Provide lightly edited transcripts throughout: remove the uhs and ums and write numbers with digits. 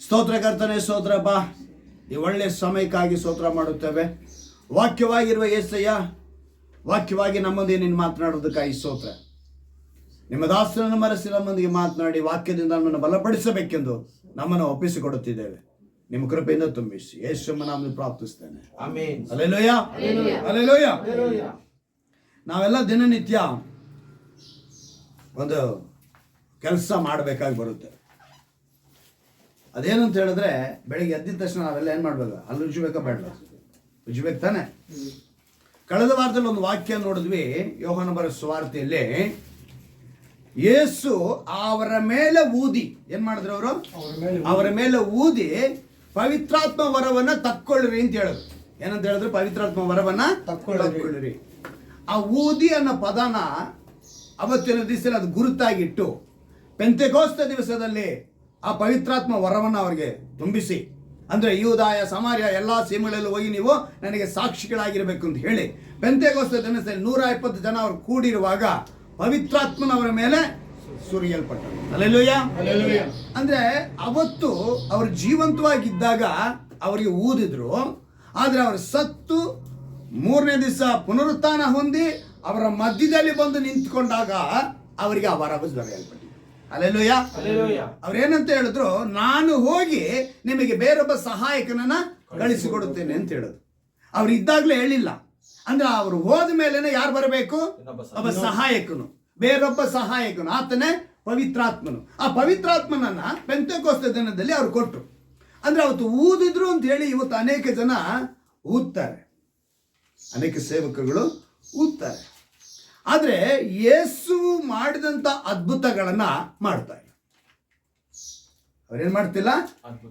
ಸ್ತೋತ್ರಕರ್ತನೆ, ಸ್ತೋತ್ರಪ್ಪ. ಈ ಒಳ್ಳೆಯ ಸಮಯಕ್ಕಾಗಿ ಸ್ತೋತ್ರ ಮಾಡುತ್ತೇವೆ. ವಾಕ್ಯವಾಗಿರುವ ಯೇಸಯ್ಯ, ವಾಕ್ಯವಾಗಿ ನಮ್ಮೊಂದಿಗೆ ನೀನು ಮಾತನಾಡೋದಕ್ಕಾಗಿ ಸ್ತೋತ್ರ. ನಿಮ್ಮ ದಾಸರನ್ನು ಮರೆಸಿ ನಮ್ಮೊಂದಿಗೆ ಮಾತನಾಡಿ ವಾಕ್ಯದಿಂದ ನಮ್ಮನ್ನು ಬಲಪಡಿಸಬೇಕೆಂದು ನಮ್ಮನ್ನು ಒಪ್ಪಿಸಿಕೊಡುತ್ತಿದ್ದೇವೆ. ನಿಮ್ಮ ಕೃಪೆಯಿಂದ ತುಂಬಿಸಿ ಯೇಸು ನಾಮದಲ್ಲಿ ಪ್ರಾರ್ಥಿಸ್ತೇನೆ. Hallelujah, hallelujah. ನಾವೆಲ್ಲ ದಿನನಿತ್ಯ ಒಂದು ಕೆಲಸ ಮಾಡಬೇಕಾಗಿ ಬರುತ್ತೆ. ಅದೇನಂತ ಹೇಳಿದ್ರೆ, ಬೆಳಿಗ್ಗೆ ಎದ್ದಿದ ತಕ್ಷಣ ನಾವೆಲ್ಲ ಏನು ಮಾಡಬೇಕು? ಅಲ್ಲಿ ಉಜ್ಜಬೇಕಾ ಬೇಡ? ಉಜ್ಜಬೇಕು ತಾನೆ. ಕಳೆದ ವಾರದಲ್ಲಿ ಒಂದು ವಾಕ್ಯ ನೋಡಿದ್ವಿ, ಯೋಹಾನ ಬರೆದ ಸುವಾರ್ತೆಯಲ್ಲಿ. ಯೇಸು ಅವರ ಮೇಲೆ ಊದಿ ಏನ್ ಮಾಡಿದ್ರು? ಅವರು ಅವರ ಮೇಲೆ ಊದಿ ಪವಿತ್ರಾತ್ಮ ವರವನ್ನ ತಕ್ಕೊಳ್ಳಿರಿ ಅಂತ ಹೇಳಿದ್ರು. ಏನಂತ ಹೇಳಿದ್ರು? ಪವಿತ್ರಾತ್ಮ ವರವನ್ನ ತಕ್ಕೊಳ್ಳಿರಿ. ಆ ಊದಿ ಅನ್ನೋ ಪದನ ಅವತ್ತಿನ ದಿವಸದಲ್ಲಿ ಅದು ಗುರುತಾಗಿಟ್ಟು ಪೆಂತೆಕೋಸ್ತ ದಿವಸದಲ್ಲಿ ಆ ಪವಿತ್ರಾತ್ಮ ವರವನ್ನು ಅವರಿಗೆ ತುಂಬಿಸಿ, ಅಂದ್ರೆ ಯೂದಾಯ ಸಮಾರ್ಯ ಎಲ್ಲಾ ಸೀಮೆಗಳಲ್ಲಿ ಹೋಗಿ ನೀವು ನನಗೆ ಸಾಕ್ಷಿಗಳಾಗಿರ್ಬೇಕು ಅಂತ ಹೇಳಿ ಪೆಂತೆಕೋಸ್ತ ದಿವಸದಲ್ಲಿ 120 ಜನ ಅವರು ಕೂಡಿರುವಾಗ ಪವಿತ್ರಾತ್ಮನವರ ಮೇಲೆ ಸುರಿಯಲ್ಪಟ್ಟರು. ಹಲ್ಲೆಲೂಯಾ. ಅಂದ್ರೆ ಅವತ್ತು ಅವರು ಜೀವಂತವಾಗಿದ್ದಾಗ ಅವರಿಗೆ ಊದಿದ್ರು, ಆದ್ರೆ ಅವರು ಸತ್ತು 3ನೇ ದಿವಸ ಪುನರುತ್ಥಾನ ಹೊಂದಿ ಅವರ ಮಧ್ಯದಲ್ಲಿ ಬಂದು ನಿಂತ್ಕೊಂಡಾಗ ಅವರಿಗೆ ಆ ವರ ದೊರೆಯಲ್ಪಟ್ಟಿದೆ. ಹಲ್ಲೆಲೂಯಾ. ಅವ್ರೇನಂತ ಹೇಳಿದ್ರು? ನಾನು ಹೋಗಿ ನಿಮಗೆ ಬೇರೊಬ್ಬ ಸಹಾಯಕನನ್ನ ಕಳಿಸಿಕೊಡುತ್ತೇನೆ ಅಂತ ಹೇಳಿದ್ರು. ಅವ್ರು ಇದ್ದಾಗಲೇ ಹೇಳಿಲ್ಲ. ಅಂದ್ರೆ ಅವರು ಹೋದ ಮೇಲೆನೆ ಯಾರು ಬರಬೇಕು? ಒಬ್ಬ ಸಹಾಯಕನು, ಬೇರೊಬ್ಬ ಸಹಾಯಕನು, ಆತನೇ ಪವಿತ್ರಾತ್ಮನು. ಆ ಪವಿತ್ರಾತ್ಮನನ್ನ ಪೆಂತೆಕೋಸ್ತ ದಿನದಲ್ಲಿ ಅವ್ರು ಕೊಟ್ಟರು. ಅಂದ್ರೆ ಅವತ್ತು ಊದಿದ್ರು ಅಂತ ಹೇಳಿ ಇವತ್ತು ಅನೇಕ ಜನ ಊದ್ತಾರೆ, ಅನೇಕ ಸೇವಕಗಳು ಊದ್ತಾರೆ. ಆದ್ರೆ ಯೇಸು ಮಾಡಿದಂತ ಅದ್ಭುತಗಳನ್ನ ಮಾಡ್ತಾ ಇಲ್ಲ. ಅವ್ರೇನ್ ಮಾಡ್ತಿಲ್ಲ?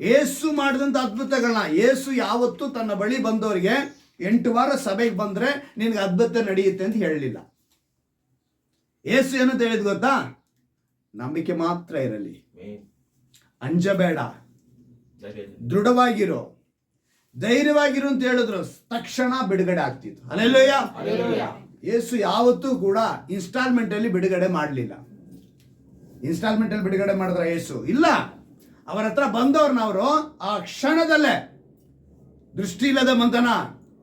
ಯೇಸು ಮಾಡಿದಂತ ಅದ್ಭುತಗಳನ್ನ. ಯೇಸು ಯಾವತ್ತು ತನ್ನ ಬಳಿ ಬಂದವರಿಗೆ 8 ವಾರ ಸಭೆಗೆ ಬಂದ್ರೆ ನಿನ್ಗೆ ಅದ್ಭುತ ನಡೆಯುತ್ತೆ ಅಂತ ಹೇಳಲಿಲ್ಲ. ಯೇಸು ಏನಂತ ಹೇಳಿದ್ ಗೊತ್ತಾ? ನಂಬಿಕೆ ಮಾತ್ರ ಇರಲಿ, ಅಂಜಬೇಡ, ದೃಢವಾಗಿರೋ, ಧೈರ್ಯವಾಗಿರು ಅಂತ ಹೇಳಿದ್ರು. ತಕ್ಷಣ ಬಿಡುಗಡೆ ಆಗ್ತಿತ್ತು. ಹಲ್ಲೆಲೂಯಾ. ಯೇಸು ಯಾವತ್ತೂ ಕೂಡ ಇನ್ಸ್ಟಾಲ್ಮೆಂಟ್ ಅಲ್ಲಿ ಬಿಡುಗಡೆ ಮಾಡಲಿಲ್ಲ. ಇನ್ಸ್ಟಾಲ್ಮೆಂಟ್ ಅಲ್ಲಿ ಬಿಡುಗಡೆ ಮಾಡಿದ್ರ ಯೇಸು? ಇಲ್ಲ. ಅವರ ಹತ್ರ ಬಂದವ್ರನ್ನವರು ಆ ಕ್ಷಣದಲ್ಲೇ ದೃಷ್ಟಿ ಇಲ್ಲದ ಮಂತನ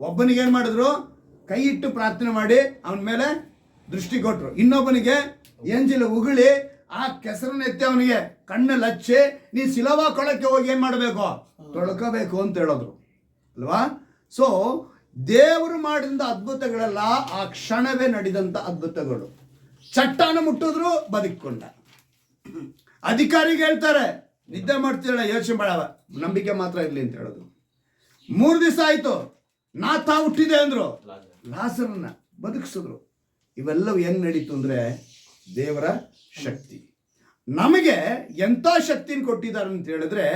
ಒಬ್ಬನಿಗೆ ಏನ್ ಮಾಡಿದ್ರು? ಕೈ ಇಟ್ಟು ಪ್ರಾರ್ಥನೆ ಮಾಡಿ ಅವನ ಮೇಲೆ ದೃಷ್ಟಿ ಕೊಟ್ರು. ಇನ್ನೊಬ್ಬನಿಗೆ ಎಂಜಿಲು ಉಗುಳಿ ಆ ಕೆಸರನ್ನ ಎತ್ತಿ ಅವನಿಗೆ ಕಣ್ಣಲ್ಲಿ ಹಚ್ಚಿ ನೀ ಸಿಲವಾ ಕೊಳಕ್ಕೆ ಹೋಗಿ ಏನ್ ಮಾಡಬೇಕು? ತೊಳ್ಕೋಬೇಕು ಅಂತ ಹೇಳಿದ್ರು ಅಲ್ವಾ? ಸೊ ದೇವರು ಮಾಡಿದಂತ ಅದ್ಭುತಗಳೆಲ್ಲ ಆ ಕ್ಷಣವೇ ನಡೆದಂತ ಅದ್ಭುತಗಳು. ಚಟ್ಟಾನ ಮುಟ್ಟಿದ್ರು ಬದುಕೊಂಡ. ಅಧಿಕಾರಿಗೆ ಹೇಳ್ತಾರೆ ನಿದ್ದೆ ಮಾಡ್ತೀರ, ಯೋಚನೆ ಮಾಡವ, ನಂಬಿಕೆ ಮಾತ್ರ ಇರ್ಲಿ ಅಂತ ಹೇಳೋದು. 3 ದಿವಸ ಆಯ್ತು, ನಾಥ ಹುಟ್ಟಿದೆ ಅಂದ್ರು, ಲಾಸರನ್ನ ಬದುಕಿಸಿದ್ರು. ಇವೆಲ್ಲವೂ ಹೆಂಗ್ ನಡೀತು ಅಂದ್ರೆ ದೇವರ ಶಕ್ತಿ. ನಮಗೆ ಎಂಥ ಶಕ್ತಿನ ಕೊಟ್ಟಿದ್ದಾರೆ ಅಂತ ಹೇಳಿದ್ರೆ,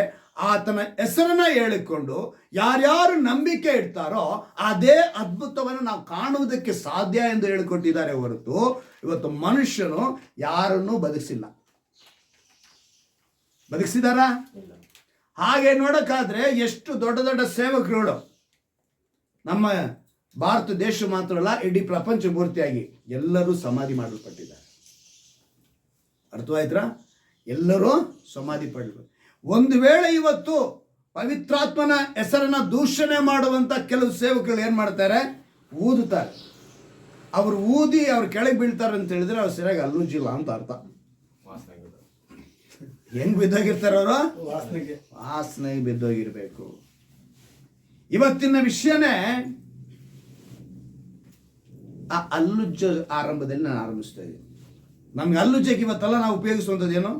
ಆತನ ಹೆಸರನ್ನ ಹೇಳಿಕೊಂಡು ಯಾರ್ಯಾರು ನಂಬಿಕೆ ಇಡ್ತಾರೋ ಅದೇ ಅದ್ಭುತವನ್ನು ನಾವು ಕಾಣುವುದಕ್ಕೆ ಸಾಧ್ಯ ಎಂದು ಹೇಳಿಕೊಟ್ಟಿದ್ದಾರೆ ಹೊರತು ಇವತ್ತು ಮನುಷ್ಯನು ಯಾರನ್ನೂ ಬದುಕಿಸಿಲ್ಲ. ಬದುಕಿಸಿದಾರ? ಹಾಗೆ ನೋಡಕ್ಕಾದ್ರೆ ಎಷ್ಟು ದೊಡ್ಡ ದೊಡ್ಡ ಸೇವಕರುಗಳು ನಮ್ಮ ಭಾರತ ದೇಶ ಮಾತ್ರ ಅಲ್ಲ, ಇಡೀ ಪ್ರಪಂಚ ಪೂರ್ತಿಯಾಗಿ ಎಲ್ಲರೂ ಸಮಾಧಿ ಮಾಡಲ್ಪಟ್ಟಿದ್ದಾರೆ. ಅರ್ಥವಾಯ್ತಾ? ಎಲ್ಲರೂ ಸಮಾಧಿ ಪಡೆದರು. ಒಂದು ವೇಳೆ ಇವತ್ತು ಪವಿತ್ರಾತ್ಮನ ಹೆಸರನ್ನ ದೂಷಣೆ ಮಾಡುವಂತ ಕೆಲವು ಸೇವಕರು ಏನ್ ಮಾಡ್ತಾರೆ? ಊದುತ್ತಾರೆ. ಅವರು ಊದಿ ಅವ್ರು ಕೆಳಗೆ ಬೀಳ್ತಾರೆ ಅಂತ ಹೇಳಿದ್ರೆ ಅವ್ರು ಸರಿಯಾಗಿ ಅಲ್ಲುಜಿಲ್ಲ ಅಂತ ಅರ್ಥ. ಹೆಂಗ್ ಬಿದ್ದೋಗಿರ್ತಾರೆ ಅವರು? ವಾಸನೆಗೆ ಬಿದ್ದೋಗಿರ್ಬೇಕು. ಇವತ್ತಿನ ವಿಷಯನೇ ಆ ಅಲ್ಲುಜ್ಜ ಆರಂಭದಲ್ಲಿ ನಾನು ಆರಂಭಿಸ್ತಾ ಇದ್ದೀನಿ. ನಮ್ಗೆ ಅಲ್ಲುಜ್ಜಕ್ಕೆ ಇವತ್ತೆಲ್ಲ ನಾವು ಉಪಯೋಗಿಸುವಂಥದ್ದೇನು?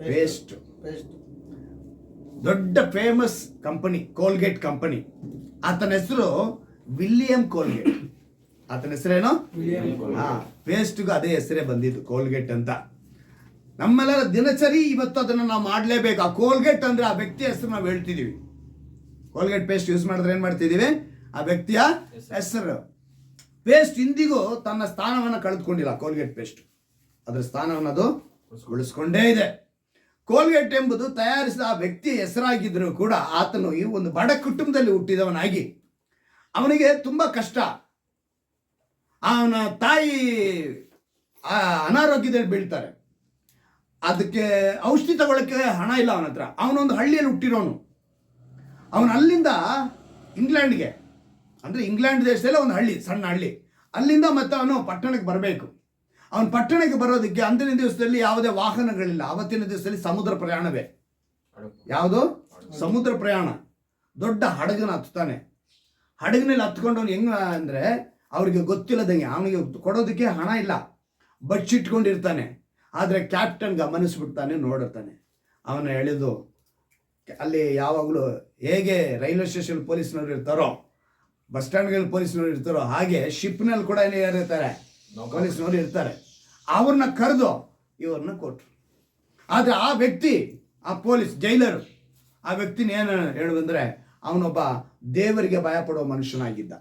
ಪೇಸ್ಟ್. ದೊಡ್ಡ ಫೇಮಸ್ ಕಂಪನಿ ಕೋಲ್ಗೇಟ್ ಕಂಪನಿ. ಆತನ ಹೆಸರು ವಿಲಿಯಂ ಕೋಲ್ಗೇಟ್. ಆತನ ಹೆಸರೇನು? ಪೇಸ್ಟ್ಗೂ ಅದೇ ಹೆಸರೇ ಬಂದಿದ್ದು, ಕೋಲ್ಗೇಟ್ ಅಂತ. ನಮ್ಮೆಲ್ಲರ ದಿನಚರಿ ಇವತ್ತು ಅದನ್ನು ನಾವು ಮಾಡಲೇಬೇಕು. ಆ ಕೋಲ್ಗೇಟ್ ಅಂದ್ರೆ ಆ ವ್ಯಕ್ತಿಯ ಹೆಸರು ನಾವು ಹೇಳ್ತಿದೀವಿ. ಕೋಲ್ಗೇಟ್ ಪೇಸ್ಟ್ ಯೂಸ್ ಮಾಡಿದ್ರೆ ಏನ್ ಮಾಡ್ತಿದೀವಿ? ಆ ವ್ಯಕ್ತಿಯ ಹೆಸರು. ಪೇಸ್ಟ್ ಇಂದಿಗೂ ತನ್ನ ಸ್ಥಾನವನ್ನು ಕಳೆದುಕೊಂಡಿಲ್ಲ. ಕೋಲ್ಗೇಟ್ ಪೇಸ್ಟ್ ಅದರ ಸ್ಥಾನವನ್ನು ಅದು ಉಳಿಸ್ಕೊಂಡೇ ಇದೆ. ಕೋಲ್ಗೇಟ್ ಎಂಬುದು ತಯಾರಿಸಿದ ಆ ವ್ಯಕ್ತಿಯ ಹೆಸರಾಗಿದ್ದರೂ ಕೂಡ ಆತನು ಈ ಒಂದು ಬಡ ಕುಟುಂಬದಲ್ಲಿ ಹುಟ್ಟಿದವನಾಗಿ ಅವನಿಗೆ ತುಂಬಾ ಕಷ್ಟ. ಅವನ ತಾಯಿ ಅನಾರೋಗ್ಯದಲ್ಲಿ ಬೀಳ್ತಾರೆ. ಅದಕ್ಕೆ ಔಷಧಿ ತಗೊಳ್ಳೋಕ್ಕೆ ಹಣ ಇಲ್ಲ ಅವನ ಹತ್ರ. ಅವನೊಂದು ಹಳ್ಳಿಯಲ್ಲಿ ಹುಟ್ಟಿರೋನು. ಅವನು ಅಲ್ಲಿಂದ ಇಂಗ್ಲೆಂಡ್ಗೆ, ಅಂದರೆ ಇಂಗ್ಲೆಂಡ್ ದೇಶದಲ್ಲೇ ಒಂದು ಹಳ್ಳಿ, ಸಣ್ಣ ಹಳ್ಳಿ, ಅಲ್ಲಿಂದ ಮತ್ತೆ ಅವನು ಪಟ್ಟಣಕ್ಕೆ ಬರಬೇಕು. ಅವನು ಪಟ್ಟಣಕ್ಕೆ ಬರೋದಕ್ಕೆ ಅಂದಿನ ದಿವಸದಲ್ಲಿ ಯಾವುದೇ ವಾಹನಗಳಿಲ್ಲ. ಅವತ್ತಿನ ದಿವಸದಲ್ಲಿ ಸಮುದ್ರ ಪ್ರಯಾಣವೇ. ಯಾವುದು? ಸಮುದ್ರ ಪ್ರಯಾಣ. ದೊಡ್ಡ ಹಡಗನ ಹತ್ತಾನೆ. ಹಡಗಿನಲ್ಲಿ ಹತ್ಕೊಂಡು ಅವನು ಹೆಂಗ ಅಂದರೆ ಅವ್ರಿಗೆ ಗೊತ್ತಿಲ್ಲದಂಗೆ, ಅವನಿಗೆ ಕೊಡೋದಕ್ಕೆ ಹಣ ಇಲ್ಲ, ಬಚ್ಚಿಟ್ಕೊಂಡಿರ್ತಾನೆ. ಆದರೆ ಕ್ಯಾಪ್ಟನ್ ಗಮನಿಸ್ಬಿಡ್ತಾನೆ, ನೋಡಿರ್ತಾನೆ. ಅವನು ಹೇಳಿದ್ದು ಅಲ್ಲಿ ಯಾವಾಗಲೂ ಹೇಗೆ ರೈಲ್ವೆ ಸ್ಟೇಷನ್ ಪೊಲೀಸ್ನವ್ರು ಇರ್ತಾರೋ, ಬಸ್ ಸ್ಟ್ಯಾಂಡ್ಗಳಲ್ಲಿ ಪೊಲೀಸ್ನವ್ರು ಇರ್ತಾರೋ, ಹಾಗೆ ಶಿಪ್ನಲ್ಲಿ ಕೂಡ ಇರ್ತಾರೆ, ಪೊಲೀಸ್ನವ್ರು ಇರ್ತಾರೆ. ಅವ್ರನ್ನ ಕರೆದು ಇವ್ರನ್ನ ಕೊಟ್ಟರು. ಆದರೆ ಆ ವ್ಯಕ್ತಿ, ಆ ಪೊಲೀಸ್ ಜೈಲರು, ಆ ವ್ಯಕ್ತಿನ ಏನು ಹೇಳುವಂದರೆ ಅವನೊಬ್ಬ ದೇವರಿಗೆ ಭಯಪಡೋ ಮನುಷ್ಯನಾಗಿದ್ದ.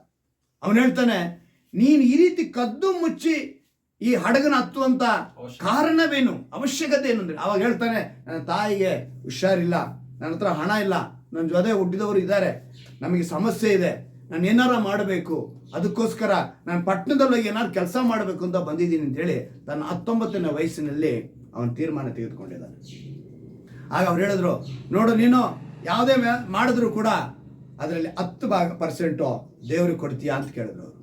ಅವನು ಹೇಳ್ತಾನೆ, ನೀನು ಈ ರೀತಿ ಕದ್ದು ಮುಚ್ಚಿ ಈ ಹಡಗನ ಹತ್ತುವಂತ ಕಾರಣವೇನು, ಅವಶ್ಯಕತೆ ಏನು ಅಂದರೆ, ಅವಾಗ ಹೇಳ್ತಾನೆ, ನನ್ನ ತಾಯಿಗೆ ಹುಷಾರಿಲ್ಲ, ನನ್ನ ಹತ್ರ ಹಣ ಇಲ್ಲ, ನನ್ನ ಜೊತೆ ಹುಟ್ಟಿದವರು ಇದ್ದಾರೆ, ನಮಗೆ ಸಮಸ್ಯೆ ಇದೆ, ನಾನು ಏನಾರ ಮಾಡಬೇಕು, ಅದಕ್ಕೋಸ್ಕರ ನಾನು ಪಟ್ಟಣದಲ್ಲಿ ಏನಾದ್ರು ಕೆಲಸ ಮಾಡಬೇಕು ಅಂತ ಬಂದಿದ್ದೀನಿ ಅಂತೇಳಿ ತನ್ನ 19ನೇ ವಯಸ್ಸಿನಲ್ಲಿ ಅವನು ತೀರ್ಮಾನ ತೆಗೆದುಕೊಂಡಿದ್ದಾನೆ. ಆಗ ಅವ್ರು ಹೇಳಿದ್ರು, ನೋಡು, ನೀನು ಯಾವುದೇ ಮಾಡಿದ್ರು ಕೂಡ ಅದರಲ್ಲಿ 10% ದೇವ್ರಿಗೆ ಕೊಡ್ತೀಯಾ ಅಂತ ಕೇಳಿದ್ರು ಅವರು.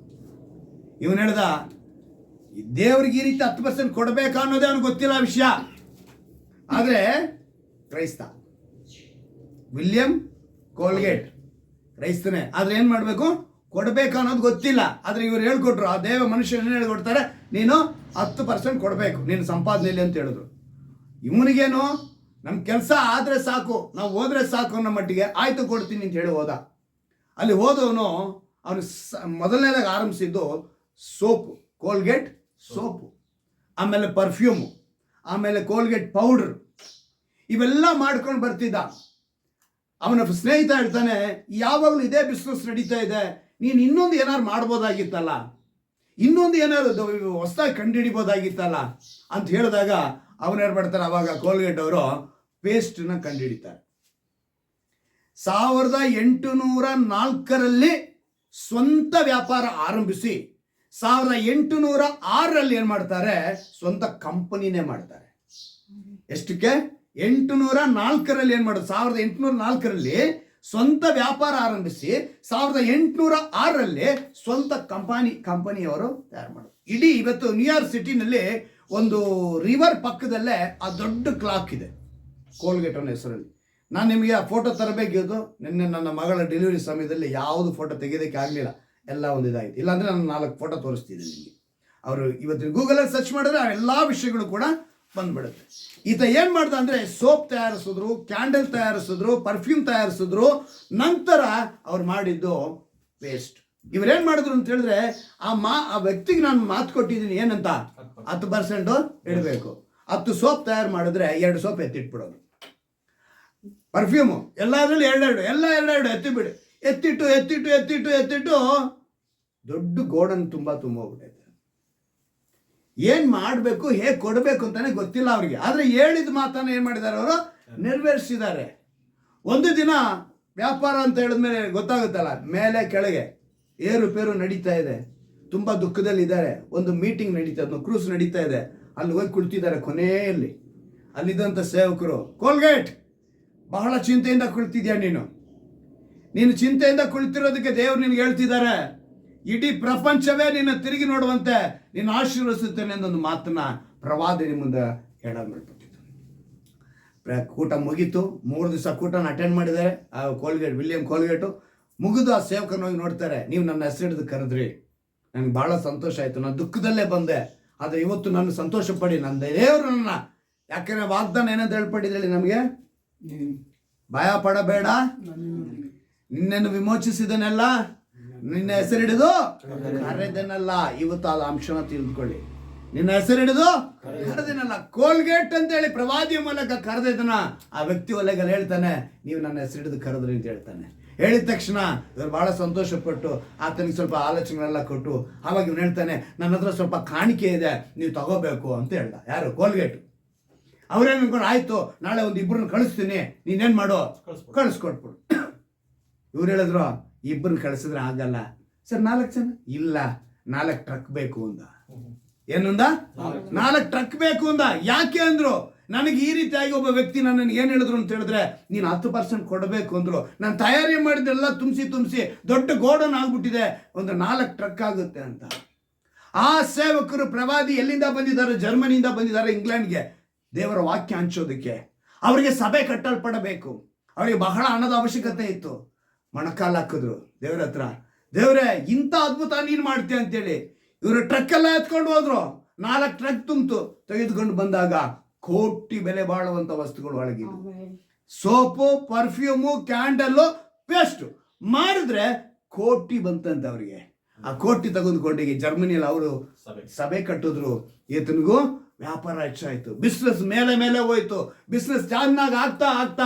ಇವನು ಹೇಳ್ದ, ದೇವ್ರಿಗೆ ಈ ರೀತಿ 10% ಕೊಡಬೇಕಾ ಅನ್ನೋದೇ ಅವ್ನಿಗೆ ಗೊತ್ತಿಲ್ಲ ವಿಷಯ. ಆದರೆ ಕ್ರೈಸ್ತ ವಿಲಿಯಂ ಕೋಲ್ಗೇಟ್ ಕ್ರೈಸ್ತನೇ, ಆದರೆ ಏನು ಮಾಡಬೇಕು, ಕೊಡಬೇಕು ಅನ್ನೋದು ಗೊತ್ತಿಲ್ಲ. ಆದರೆ ಇವ್ರು ಹೇಳ್ಕೊಟ್ರು, ಆ ದೇವ ಮನುಷ್ಯನ ಹೇಳ್ಕೊಡ್ತಾರೆ, ನೀನು 10% ಕೊಡಬೇಕು ನಿನ್ನ ಸಂಪಾದನೆಯಲ್ಲಿ ಅಂತ ಹೇಳಿದ್ರು. ಇವನಿಗೇನು, ನಮ್ಮ ಕೆಲಸ ಆದರೆ ಸಾಕು, ನಾವು ಹೋದ್ರೆ ಸಾಕು ಅನ್ನೋ ಮಟ್ಟಿಗೆ ಆಯ್ತು ಕೊಡ್ತೀನಿ ಅಂತ ಹೇಳಿ ಹೋದ. ಅಲ್ಲಿ ಹೋದವನು ಅವನು ಮೊದಲನೇದಾಗಿ ಆರಂಭಿಸಿದ್ದು ಸೋಪು, ಕೋಲ್ಗೇಟ್ ಸೋಪು, ಆಮೇಲೆ ಪರ್ಫ್ಯೂಮು, ಆಮೇಲೆ ಕೋಲ್ಗೇಟ್ ಪೌಡ್ರ್, ಇವೆಲ್ಲ ಮಾಡ್ಕೊಂಡು ಬರ್ತಿದ್ದ. ಅವನ ಸ್ನೇಹಿತ ಹೇಳ್ತಾನೆ, ಯಾವಾಗಲೂ ಇದೇ ಬಿಸ್ನೆಸ್ ನಡೀತಾ ಇದೆ, ನೀನು ಇನ್ನೊಂದು ಏನಾದ್ರು ಮಾಡ್ಬೋದಾಗಿತ್ತಲ್ಲ, ಇನ್ನೊಂದು ಏನಾದ್ರು ಹೊಸದಾಗಿ ಕಂಡುಹಿಡಿಬೋದಾಗಿತ್ತಲ್ಲ ಅಂತ ಹೇಳಿದಾಗ ಅವನು ಹೇಳ್ಬಿಡ್ತಾರೆ. ಅವಾಗ ಕೋಲ್ಗೇಟ್ ಅವರು ಪೇಸ್ಟನ್ನ ಕಂಡುಹಿಡಿತಾರೆ. 1804ರಲ್ಲಿ ಸ್ವಂತ ವ್ಯಾಪಾರ ಆರಂಭಿಸಿ 1806ರಲ್ಲಿ ಏನು ಮಾಡ್ತಾರೆ, ಸ್ವಂತ ಕಂಪನಿನೇ ಮಾಡ್ತಾರೆ. ಎಷ್ಟಕ್ಕೆ? 804ರಲ್ಲಿ ಏನು ಮಾಡೋದು, 1804ರಲ್ಲಿ ಸ್ವಂತ ವ್ಯಾಪಾರ ಆರಂಭಿಸಿ 1806ರಲ್ಲಿ ಸ್ವಂತ ಕಂಪನಿಯವರು ತಯಾರು ಮಾಡೋದು. ಇಡೀ ಇವತ್ತು ನ್ಯೂಯಾರ್ಕ್ ಸಿಟಿನಲ್ಲಿ ಒಂದು ರಿವರ್ ಪಕ್ಕದಲ್ಲೇ ಆ ದೊಡ್ಡ ಕ್ಲಾಕ್ ಇದೆ, ಕೋಲ್ಗೇಟ್ ಅನ್ನೋ ಹೆಸರಲ್ಲಿ. ನಾನು ನಿಮಗೆ ಆ ಫೋಟೋ ತರಬೇಕಿದ್ದು, ನಿನ್ನೆ ನನ್ನ ಮಗಳ ಡೆಲಿವರಿ ಸಮಯದಲ್ಲಿ ಯಾವುದು ಫೋಟೋ ತೆಗೆಯೋದಕ್ಕೆ ಆಗಲಿಲ್ಲ, ಎಲ್ಲ ಒಂದು ಇದಾಯಿತು. ಇಲ್ಲಾಂದರೆ ನಾನು 4 ಫೋಟೋ ತೋರಿಸ್ತಿದ್ದೆ ನಿಮಗೆ. ಅವರು ಇವತ್ತಿನ ಗೂಗಲಲ್ಲಿ ಸರ್ಚ್ ಮಾಡಿದ್ರೆ ಆ ಎಲ್ಲ ವಿಷಯಗಳು ಕೂಡ ಬಂದ್ಬಿಡುತ್ತೆ. ಈತ ಏನು ಮಾಡ್ದ ಅಂದರೆ, ಸೋಪ್ ತಯಾರಿಸಿದ್ರು, ಕ್ಯಾಂಡಲ್ ತಯಾರಿಸಿದ್ರು, ಪರ್ಫ್ಯೂಮ್ ತಯಾರಿಸಿದ್ರು, ನಂತರ ಅವ್ರು ಮಾಡಿದ್ದು ಪೇಸ್ಟ್. ಇವ್ರೇನು ಮಾಡಿದ್ರು ಅಂತ ಹೇಳಿದ್ರೆ, ಆ ವ್ಯಕ್ತಿಗೆ ನಾನು ಮಾತು ಕೊಟ್ಟಿದ್ದೀನಿ ಏನಂತ, 10% ಇಡಬೇಕು. 10 ಸೋಪ್ ತಯಾರು ಮಾಡಿದ್ರೆ 2 ಸೋಪ್ ಎತ್ತಿಟ್ಬಿಡೋದು. ಪರ್ಫ್ಯೂಮು ಎಲ್ಲದರಲ್ಲಿ 2 ಎಲ್ಲ 2 ಎತ್ತಿಬಿಡಿ, ಎತ್ತಿಟ್ಟು ದೊಡ್ಡ ಗೋಡನ್ ತುಂಬೋಗ್ಬಿಟ್ಟೈತೆ. ಏನು ಮಾಡಬೇಕು, ಹೇಗೆ ಕೊಡಬೇಕು ಅಂತಾನೆ ಗೊತ್ತಿಲ್ಲ ಅವ್ರಿಗೆ. ಆದರೆ ಹೇಳಿದ ಮಾತನ್ನ ಏನು ಮಾಡಿದ್ದಾರೆ, ಅವರು ನೆರವೇರಿಸಿದ್ದಾರೆ. ಒಂದು ದಿನ ವ್ಯಾಪಾರ ಅಂತ ಹೇಳಿದ್ಮೇಲೆ ಗೊತ್ತಾಗುತ್ತಲ್ಲ, ಮೇಲೆ ಕೆಳಗೆ ಏರುಪೇರು ನಡೀತಾ ಇದೆ, ತುಂಬ ದುಃಖದಲ್ಲಿದ್ದಾರೆ. ಒಂದು ಮೀಟಿಂಗ್ ನಡೀತಾ ಇದೆ, ಒಂದು ಕ್ರೂಸ್ ನಡೀತಾ ಇದೆ. ಅಲ್ಲಿ ಹೋಗಿ ಕುಳಿತಿದ್ದಾರೆ. ಕೊನೆಯಲ್ಲಿ ಅಲ್ಲಿದ್ದಂಥ ಸೇವಕರು, ಕೋಲ್ಗೇಟ್, ಬಹಳ ಚಿಂತೆಯಿಂದ ಕುಳಿತಿದ್ಯಾ ನೀನು ಚಿಂತೆಯಿಂದ ಕುಳಿತಿರೋದಕ್ಕೆ ದೇವ್ರು ನಿನ್ಗೆ ಹೇಳ್ತಿದ್ದಾರೆ, ಇಡೀ ಪ್ರಪಂಚವೇ ನಿನ್ನ ತಿರುಗಿ ನೋಡುವಂತೆ ನಿನ್ನ ಆಶೀರ್ವದಿಸುತ್ತೇನೆ ಅನ್ನೊಂದು ಮಾತನ್ನ ಪ್ರವಾದಿನಿ ಮುಂದೆ ಹೇಳೋದು ಮಾಡ್ಬಿಟ್ಟಿದ್ದು. ಕೂಟ ಮುಗೀತು. 3 ದಿವಸ ಕೂಟನ ಅಟೆಂಡ್ ಮಾಡಿದ್ದಾರೆ. ಆ ಕೋಲ್ಗೇಟ್, ವಿಲಿಯಂ ಕೋಲ್ಗೇಟು ಮುಗಿದು ಆ ಸೇವಕನ ಹೋಗಿ ನೋಡ್ತಾರೆ. ನೀವು ನನ್ನ ಹೆಸರು ಹಿಡಿದು ಕರೆದ್ರಿ, ನನಗೆ ಭಾಳ ಸಂತೋಷ ಆಯಿತು, ನಾನು ದುಃಖದಲ್ಲೇ ಬಂದೆ, ಆದರೆ ಇವತ್ತು ನನ್ನ ಸಂತೋಷ ಪಡಿ, ನನ್ನ ದೇವರು ನನ್ನ, ಯಾಕೆಂದರೆ ವಾಗ್ದಾನ ಏನಂತ ಹೇಳ್ಪಟ್ಟಿದ್ರಲ್ಲಿ ನಮಗೆ, ಭಯ ಪಡಬೇಡ, ನಿನ್ನನ್ನು ವಿಮೋಚಿಸಿದನೆಲ್ಲ, ನಿನ್ನ ಹೆಸರಿಡಿದು ಕರೆದನಲ್ಲ. ಇವತ್ತು ಆ ಅಂಶನ ತಿಳಿದುಕೊಳ್ಳಿ, ನಿನ್ನ ಹೆಸರಿಡಿದು ಕರೆದನಲ್ಲ. ಕೋಲ್ಗೇಟ್ ಅಂತೇಳಿ ಪ್ರವಾದಿಯ ಮೂಲಕ ಕರೆದಿದ್ದನ ಆ ವ್ಯಕ್ತಿ ಒಲೆಗಲ್ಲಿ ಹೇಳ್ತಾನೆ, ನೀವು ನನ್ನ ಹೆಸರಿಡಿದು ಕರೆದ್ರಿ ಅಂತ ಹೇಳ್ತಾನೆ. ಹೇಳಿದ ತಕ್ಷಣ ಇವರು ಭಾಳ ಸಂತೋಷಪಟ್ಟು ಆತನಿಗೆ ಸ್ವಲ್ಪ ಆಲೋಚನೆಗಳೆಲ್ಲ ಕೊಟ್ಟು, ಆವಾಗ ಇವನು ಹೇಳ್ತಾನೆ, ನನ್ನ ಹತ್ರ ಸ್ವಲ್ಪ ಕಾಣಿಕೆ ಇದೆ, ನೀವು ತಗೋಬೇಕು ಅಂತ ಹೇಳ್ದ. ಯಾರು? ಕೋಲ್ಗೇಟ್. ಅವ್ರೇನು ಅನ್ಕೊಂಡು, ಆಯಿತು ನಾಳೆ ಒಂದು 2 ಕಳಿಸ್ತೀನಿ, ನೀನೇನು ಮಾಡೋ, ಕಳಿಸ್ಕೊಟ್ಬಿಡು. ಇವ್ರು ಹೇಳಿದ್ರು, 2 ಕಳಿಸಿದ್ರೆ ಆಗಲ್ಲ ಸರ್, 4 ಜನ ಇಲ್ಲ, 4 ಟ್ರಕ್ ಬೇಕು ಅಂದ. ಏನಂದ? 4 ಟ್ರಕ್ ಬೇಕು ಅಂದ. ಯಾಕೆ ಅಂದ್ರು, ನನಗೆ ಈ ರೀತಿಯಾಗಿ ಒಬ್ಬ ವ್ಯಕ್ತಿ ನನ್ನನ್ನು ಏನು ಹೇಳಿದ್ರು ಅಂತ ಹೇಳಿದ್ರೆ, ನೀನು 10% ಕೊಡಬೇಕು ಅಂದ್ರು. ನಾನು ತಯಾರಿ ಮಾಡಿದ್ದೆಲ್ಲ ತುಂಬಿಸಿ ದೊಡ್ಡ ಗೋಡನ್ ಆಗ್ಬಿಟ್ಟಿದೆ, ಒಂದು 4 ಟ್ರಕ್ ಆಗುತ್ತೆ ಅಂತ. ಆ ಸೇವಕರು ಪ್ರವಾದಿ ಎಲ್ಲಿಂದ ಬಂದಿದ್ದಾರೆ? ಜರ್ಮನಿಯಿಂದ ಬಂದಿದ್ದಾರೆ ಇಂಗ್ಲೆಂಡ್ಗೆ ದೇವರ ವಾಕ್ಯ ಹಂಚೋದಕ್ಕೆ. ಅವರಿಗೆ ಸಭೆ ಕಟ್ಟಲ್ಪಡಬೇಕು, ಅವರಿಗೆ ಬಹಳ ಹಣದ ಅವಶ್ಯಕತೆ ಇತ್ತು. ಮೊಣಕಾಲು ಹಾಕಿದ್ರು ದೇವ್ರ ಹತ್ರ, ದೇವ್ರೆ ಇಂಥ ಅದ್ಭುತ ನೀನು ಮಾಡ್ತೀಯ ಅಂತೇಳಿ. ಇವರು ಟ್ರಕ್ ಎಲ್ಲ ಎತ್ಕೊಂಡು ಹೋದ್ರು, 4 ಟ್ರಕ್ ತುಂಬಿತು. ತೆಗೆದುಕೊಂಡು ಬಂದಾಗ ಕೋಟಿ ಬೆಲೆ ಬಾಳುವಂತ ವಸ್ತುಗಳು ಒಳಗಿದ್ದು. ಸೋಪು, ಪರ್ಫ್ಯೂಮು, ಕ್ಯಾಂಡಲ್ಲು, ಪೇಸ್ಟು ಮಾರಿದ್ರೆ ಕೋಟಿ ಬಂತಂತೆ ಅವರಿಗೆ. ಆ ಕೋಟಿ ತೆಗೆದುಕೊಂಡು ಜರ್ಮನಿಯಲ್ಲಿ ಅವರು ಸಭೆ ಕಟ್ಟಿದ್ರು. ಈತನಿಗೂ ವ್ಯಾಪಾರ ಹೆಚ್ಚಾಯ್ತು, ಬಿಸ್ನೆಸ್ ಮೇಲೆ ಹೋಯ್ತು. ಬಿಸ್ನೆಸ್ ಚೆನ್ನಾಗಿ ಆಗ್ತಾ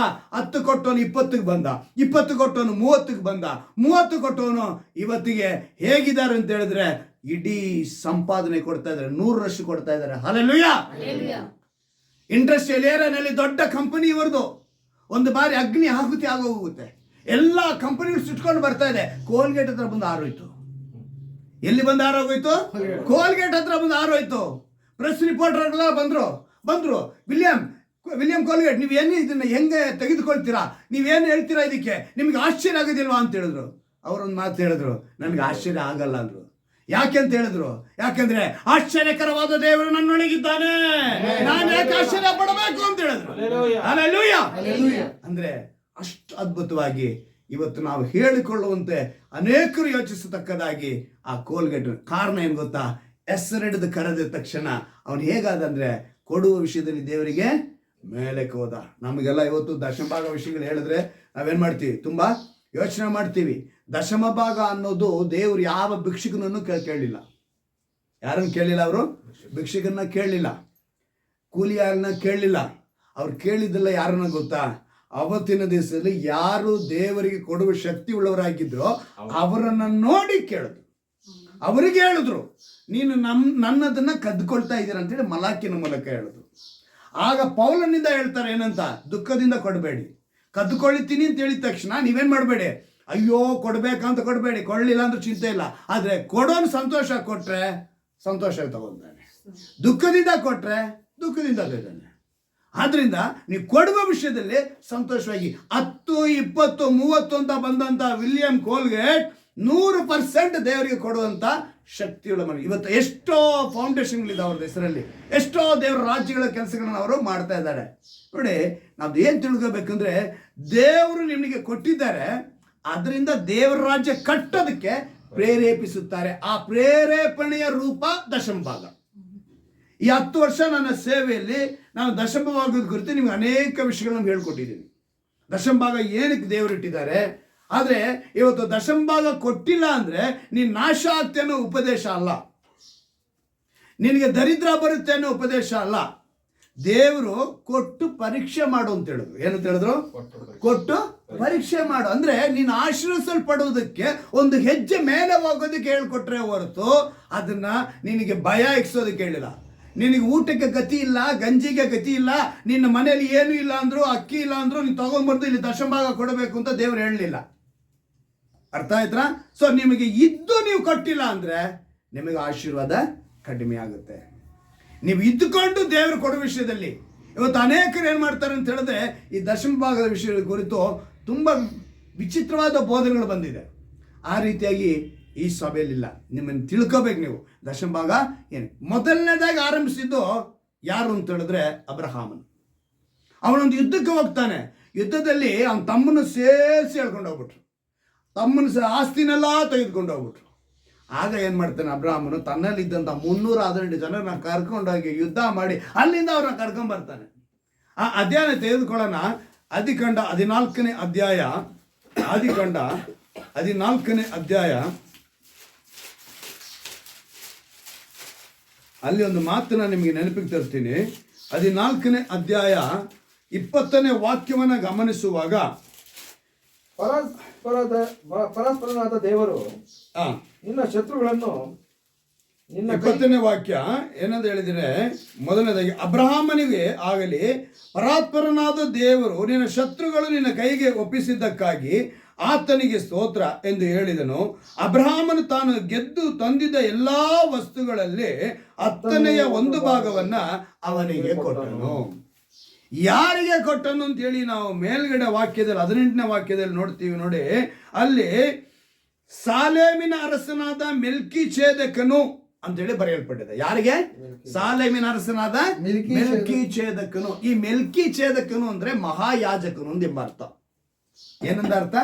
10 ಕೊಟ್ಟವನು 20ಗೆ ಬಂದ, 20 ಕೊಟ್ಟವನು 30ಗೆ ಬಂದ, 30 ಕೊಟ್ಟವನು ಇವತ್ತಿಗೆ ಹೇಗಿದ್ದಾರೆ ಅಂತ ಹೇಳಿದ್ರೆ ಇಡೀ ಸಂಪಾದನೆ ಕೊಡ್ತಾ ಇದ್ದಾರೆ, 100ರಷ್ಟು ಕೊಡ್ತಾ ಇದ್ದಾರೆ. ಹಲ್ಲೆಲೂಯಾ. ಇಂಡಸ್ಟ್ರಿಯಲ್ ಏರಿಯಾನಲ್ಲಿ ದೊಡ್ಡ ಕಂಪನಿ ಇವರದು. ಒಂದು ಬಾರಿ ಅಗ್ನಿ ಆಹುತಿ ಆಗೋಗುತ್ತೆ, ಎಲ್ಲ ಕಂಪನಿಗಳು ಸುಟ್ಕೊಂಡು ಬರ್ತಾ ಇದೆ. ಕೋಲ್ಗೇಟ್ ಹತ್ರ ಬಂದು ಆರೋಯ್ತು. ಎಲ್ಲಿ ಬಂದು ಆರೋಗೋಯ್ತು? ಕೋಲ್ಗೇಟ್ ಹತ್ರ ಬಂದು ಆರೋಯ್ತು. ಪ್ರೆಸ್ ರಿಪೋರ್ಟರ್ಗಳೆಲ್ಲ ಬಂದ್ರು ವಿಲಿಯಂ ಕೋಲ್ಗೇಟ್, ನೀವೇನು ಇದನ್ನ ಹೆಂಗೆ ತೆಗೆದುಕೊಳ್ತೀರಾ, ನೀವೇನು ಹೇಳ್ತೀರಾ, ಇದಕ್ಕೆ ನಿಮ್ಗೆ ಆಶ್ಚರ್ಯ ಆಗೋದಿಲ್ವಾ ಅಂತ ಹೇಳಿದ್ರು. ಅವರೊಂದು ಮಾತು ಹೇಳಿದ್ರು, ನನಗೆ ಆಶ್ಚರ್ಯ ಆಗಲ್ಲ ಅಂದ್ರು. ಯಾಕೆ ಅಂತ ಹೇಳಿದ್ರು? ಯಾಕೆಂದ್ರೆ ಆಶ್ಚರ್ಯಕರವಾದ ದೇವರು ನನ್ನೊಳಗಿದ್ದಾನೆ, ನಾನು ಯಾಕೆ ಆಶ್ಚರ್ಯ ಪಡಬೇಕು ಅಂತ ಹೇಳಿದ್ರು. ಹಲ್ಲೆಲೂಯಾ. ಅಂದ್ರೆ ಅಷ್ಟು ಅದ್ಭುತವಾಗಿ ಇವತ್ತು ನಾವು ಹೇಳಿಕೊಳ್ಳುವಂತೆ ಅನೇಕರು ಯೋಚಿಸತಕ್ಕದಾಗಿ ಆ ಕೋಲ್ಗೇಟ್. ಕಾರಣ ಏನು ಗೊತ್ತಾ? ಹೆಸರಿಡಿದು ಕರೆದ ತಕ್ಷಣ ಅವನು ಹೇಗಾದಂದ್ರೆ ಕೊಡುವ ವಿಷಯದಲ್ಲಿ ದೇವರಿಗೆ ಮೇಲಕ್ಕೆ ಹೋದ. ನಮಗೆಲ್ಲ ಇವತ್ತು ದಶಮಭಾಗ ವಿಷಯಗಳು ಹೇಳಿದ್ರೆ ನಾವೇನ್ ಮಾಡ್ತೀವಿ? ತುಂಬಾ ಯೋಚನೆ ಮಾಡ್ತೀವಿ. ದಶಮ ಭಾಗ ಅನ್ನೋದು ದೇವರು ಯಾವ ಭಿಕ್ಷುಕನನ್ನು ಕೇಳಲಿಲ್ಲ. ಯಾರನ್ನು ಕೇಳಲಿಲ್ಲ? ಅವರು ಭಿಕ್ಷುಕನ್ನ ಕೇಳಲಿಲ್ಲ, ಕೂಲಿಯಾರನ್ನ ಕೇಳಲಿಲ್ಲ. ಅವ್ರು ಕೇಳಿದ್ದಲ್ಲ ಯಾರನ್ನ ಗೊತ್ತಾ? ಅವತ್ತಿನ ದಿವಸದಲ್ಲಿ ಯಾರು ದೇವರಿಗೆ ಕೊಡುವ ಶಕ್ತಿ ಉಳ್ಳವರಾಗಿದ್ರೋ ಅವರನ್ನ ನೋಡಿ ಕೇಳಿದ್ರು. ಅವರಿಗೆ ಹೇಳಿದ್ರು, ನೀನು ನನ್ನದನ್ನ ಕದ್ಕೊಳ್ತಾ ಇದ್ದೀರ ಅಂತೇಳಿ ಮಲಾಕಿನ ಮೂಲಕ ಹೇಳಿದ್ರು. ಆಗ ಪೌಲನಿಂದ ಹೇಳ್ತಾರೆ ಏನಂತ? ದುಃಖದಿಂದ ಕೊಡಬೇಡಿ. ಕದ್ದುಕೊಳ್ತೀನಿ ಅಂತ ಹೇಳಿದ ತಕ್ಷಣ ನೀವೇನ್ ಮಾಡಬೇಡಿ, ಅಯ್ಯೋ ಕೊಡ್ಬೇಕಂತ ಕೊಡಬೇಡಿ, ಕೊಡಲಿಲ್ಲ ಅಂದ್ರೆ ಚಿಂತೆ ಇಲ್ಲ. ಆದ್ರೆ ಕೊಡೋನು ಸಂತೋಷ ಕೊಟ್ರೆ ಸಂತೋಷ ತಗೊಂತಾನೆ, ದುಃಖದಿಂದ ಕೊಟ್ರೆ ದುಃಖದಿಂದ ತಗೊಂತಾನೆ. ಆದ್ರಿಂದ ನೀವು ಕೊಡುವ ವಿಷಯದಲ್ಲಿ ಸಂತೋಷವಾಗಿ 10, 20, 30 ಅಂತ ಬಂದಂತ ವಿಲಿಯಂ ಕೋಲ್ಗೇಟ್ 100% ದೇವರಿಗೆ ಕೊಡುವಂತ ಶಕ್ತಿಯುಳ್ಳ ಮನೆ. ಇವತ್ತು ಎಷ್ಟೋ ಫೌಂಡೇಶನ್ಗಳಿದೆ ಅವ್ರ ಹೆಸರಲ್ಲಿ, ಎಷ್ಟೋ ದೇವರ ರಾಜ್ಯಗಳ ಕೆಲಸಗಳನ್ನ ಅವರು ಮಾಡ್ತಾ ಇದ್ದಾರೆ. ನೋಡಿ, ನಾವು ಏನ್ ತಿಳ್ಕೋಬೇಕಂದ್ರೆ ದೇವರು ನಿಮಗೆ ಕೊಟ್ಟಿದ್ದಾರೆ, ಅದರಿಂದ ದೇವರ ರಾಜ್ಯ ಕಟ್ಟೋದಕ್ಕೆ ಪ್ರೇರೇಪಿಸುತ್ತಾರೆ. ಆ ಪ್ರೇರೇಪಣೆಯ ರೂಪ ದಶಮ ಭಾಗ. ಈ 10 ವರ್ಷ ನನ್ನ ಸೇವೆಯಲ್ಲಿ ನಾನು ದಶಮ ಭಾಗದ ಕುರಿತು ನಿಮ್ಗೆ ಅನೇಕ ವಿಷಯಗಳನ್ನು ಹೇಳ್ಕೊಟ್ಟಿದ್ದೀನಿ. ದಶಮ ಭಾಗ ಏನಕ್ಕೆ ದೇವರು ಇಟ್ಟಿದ್ದಾರೆ. ಆದರೆ ಇವತ್ತು ದಶಮ ಭಾಗ ಕೊಟ್ಟಿಲ್ಲ ಅಂದ್ರೆ ನೀನು ನಾಶ ಆಗ್ತೇ ಅನ್ನೋ ಉಪದೇಶ ಅಲ್ಲ, ನಿನಗೆ ದರಿದ್ರ ಬರುತ್ತೆ ಅನ್ನೋ ಉಪದೇಶ ಅಲ್ಲ. ದೇವರು ಕೊಟ್ಟು ಪರೀಕ್ಷೆ ಮಾಡು ಅಂತ ಹೇಳಿದ್ರು. ಏನಂತ ಹೇಳಿದ್ರು? ಕೊಟ್ಟು ಪರೀಕ್ಷೆ ಮಾಡು ಅಂದ್ರೆ ನೀನು ಆಶೀರ್ವಿಸಲ್ಪಡುವುದಕ್ಕೆ ಒಂದು ಹೆಜ್ಜೆ ಮೇಲೆ ಹೋಗೋದಕ್ಕೆ ಹೇಳ್ಕೊಟ್ರೆ ಹೊರತು ಅದನ್ನ ನಿನಗೆ ಭಯ ಇಕ್ಸೋದಕ್ಕೆ ಹೇಳಿಲ್ಲ. ನಿನಗೆ ಊಟಕ್ಕೆ ಗತಿ ಇಲ್ಲ, ಗಂಜಿಗೆ ಗತಿ ಇಲ್ಲ, ನಿನ್ನ ಮನೆಯಲ್ಲಿ ಏನು ಇಲ್ಲ ಅಂದ್ರು, ಅಕ್ಕಿ ಇಲ್ಲ ಅಂದ್ರು ನೀನು ತಗೊಂಡ್ಬರ್ದು ಇಲ್ಲಿ ದಶಮಭಾಗ ಕೊಡಬೇಕು ಅಂತ ದೇವರು ಹೇಳಲಿಲ್ಲ. ಅರ್ಥ ಆಯ್ತಾ? ಸೊ ನಿಮಗೆ ಇದ್ದು ನೀವು ಕೊಟ್ಟಿಲ್ಲ ಅಂದ್ರೆ ನಿಮಗೆ ಆಶೀರ್ವಾದ ಕಡಿಮೆ ಆಗುತ್ತೆ. ನೀವು ಇದ್ದುಕೊಂಡು ದೇವರು ಕೊಡುವ ವಿಷಯದಲ್ಲಿ ಇವತ್ತು ಅನೇಕರು ಏನು ಮಾಡ್ತಾರೆ ಅಂತ ಹೇಳಿದ್ರೆ ಈ ದಶಮ ಭಾಗದ ವಿಷಯದ ಕುರಿತು ತುಂಬ ವಿಚಿತ್ರವಾದ ಬೋಧನೆಗಳು ಬಂದಿದೆ. ಆ ರೀತಿಯಾಗಿ ಈ ಸಭೆಯಲ್ಲಿಲ್ಲ. ನಿಮ್ಮನ್ನು ತಿಳ್ಕೋಬೇಕು ನೀವು. ದಶಮ ಭಾಗ ಏನು ಮೊದಲನೇದಾಗಿ ಆರಂಭಿಸಿದ್ದು ಯಾರು ಅಂತ ಹೇಳಿದ್ರೆ ಅಬ್ರಹಾಮನ್. ಅವನೊಂದು ಯುದ್ಧಕ್ಕೆ ಹೋಗ್ತಾನೆ. ಯುದ್ಧದಲ್ಲಿ ಅವನ ತಮ್ಮನ್ನು ಸೇರಿಸಿ ಹೇಳ್ಕೊಂಡು ಹೋಗ್ಬಿಟ್ರು, ತಮ್ಮನ ಆಸ್ತಿನೆಲ್ಲ ತೆಗೆದುಕೊಂಡು ಹೋಗ್ಬಿಟ್ರು. ಆಗ ಏನು ಮಾಡ್ತಾನೆ ಅಬ್ರಹಾಮನು? ತನ್ನಲ್ಲಿದ್ದಂಥ 312 ಜನರನ್ನ ಕರ್ಕೊಂಡೋಗಿ ಯುದ್ಧ ಮಾಡಿ ಅಲ್ಲಿಂದ ಅವ್ರನ್ನ ಕರ್ಕೊಂಡ್ ಬರ್ತಾನೆ. ಆ ಅಧ್ಯಾಯ ತೆಗೆದುಕೊಳ್ಳೋಣ. ಆದಿಕಾಂಡ 14ನೇ ಅಧ್ಯಾಯ. ಆದಿಕಾಂಡ 14ನೇ ಅಧ್ಯಾಯ. ಅಲ್ಲಿ ಒಂದು ಮಾತನ್ನ ನಿಮಗೆ ನೆನಪಿಗೆ ತರ್ತೀನಿ. 14ನೇ ಅಧ್ಯಾಯ 20ನೇ ವಾಕ್ಯವನ್ನ ಗಮನಿಸುವಾಗ ಪರಸ್ಪರನಾದ ದೇವರು ನಿನ್ನ ಶತ್ರುಗಳನ್ನು ನಿನ್ನ 20ನೇ ವಾಕ್ಯ ಏನಂತ ಹೇಳಿದ್ರೆ, ಮೊದಲನೇದಾಗಿ ಅಬ್ರಹಾಮನಿಗೆ ಆಗಲಿ ಪರಾತ್ಪರನಾದ ದೇವರು ನಿನ್ನ ಶತ್ರುಗಳು ನಿನ್ನ ಕೈಗೆ ಒಪ್ಪಿಸಿದ್ದಕ್ಕಾಗಿ ಆತನಿಗೆ ಸ್ತೋತ್ರ ಎಂದು ಹೇಳಿದನು. ಅಬ್ರಹಾಮನು ತಾನು ಗೆದ್ದು ತಂದಿದ್ದ ಎಲ್ಲಾ ವಸ್ತುಗಳಲ್ಲಿ 10ನೇ 1 ಭಾಗವನ್ನ ಅವನಿಗೆ ಕೊಟ್ಟನು. ಯಾರಿಗೆ ಕೊಟ್ಟನು ಅಂತೇಳಿ ನಾವು ಮೇಲ್ಗಡೆ ವಾಕ್ಯದಲ್ಲಿ 18ನೇ ವಾಕ್ಯದಲ್ಲಿ ನೋಡ್ತೀವಿ ನೋಡಿ. ಅಲ್ಲಿ ಸಾಲೇಮಿನ ಅರಸನಾದ ಮೆಲ್ಕಿಚೇದಕನು ಅಂತೇಳಿ ಬರೆಯಲ್ಪಟ್ಟಿದೆ. ಯಾರಿಗೆ? ಸಾಲೇಮಿನ ಅರಸನಾದ ಮೆಲ್ಕಿಚೇದಕನು. ಈ ಮೆಲ್ಕಿಚೇದಕನು ಅಂದ್ರೆ ಮಹಾಯಾಜಕನು ಎಂಬ ಅರ್ಥ. ಏನಂದ ಅರ್ಥ?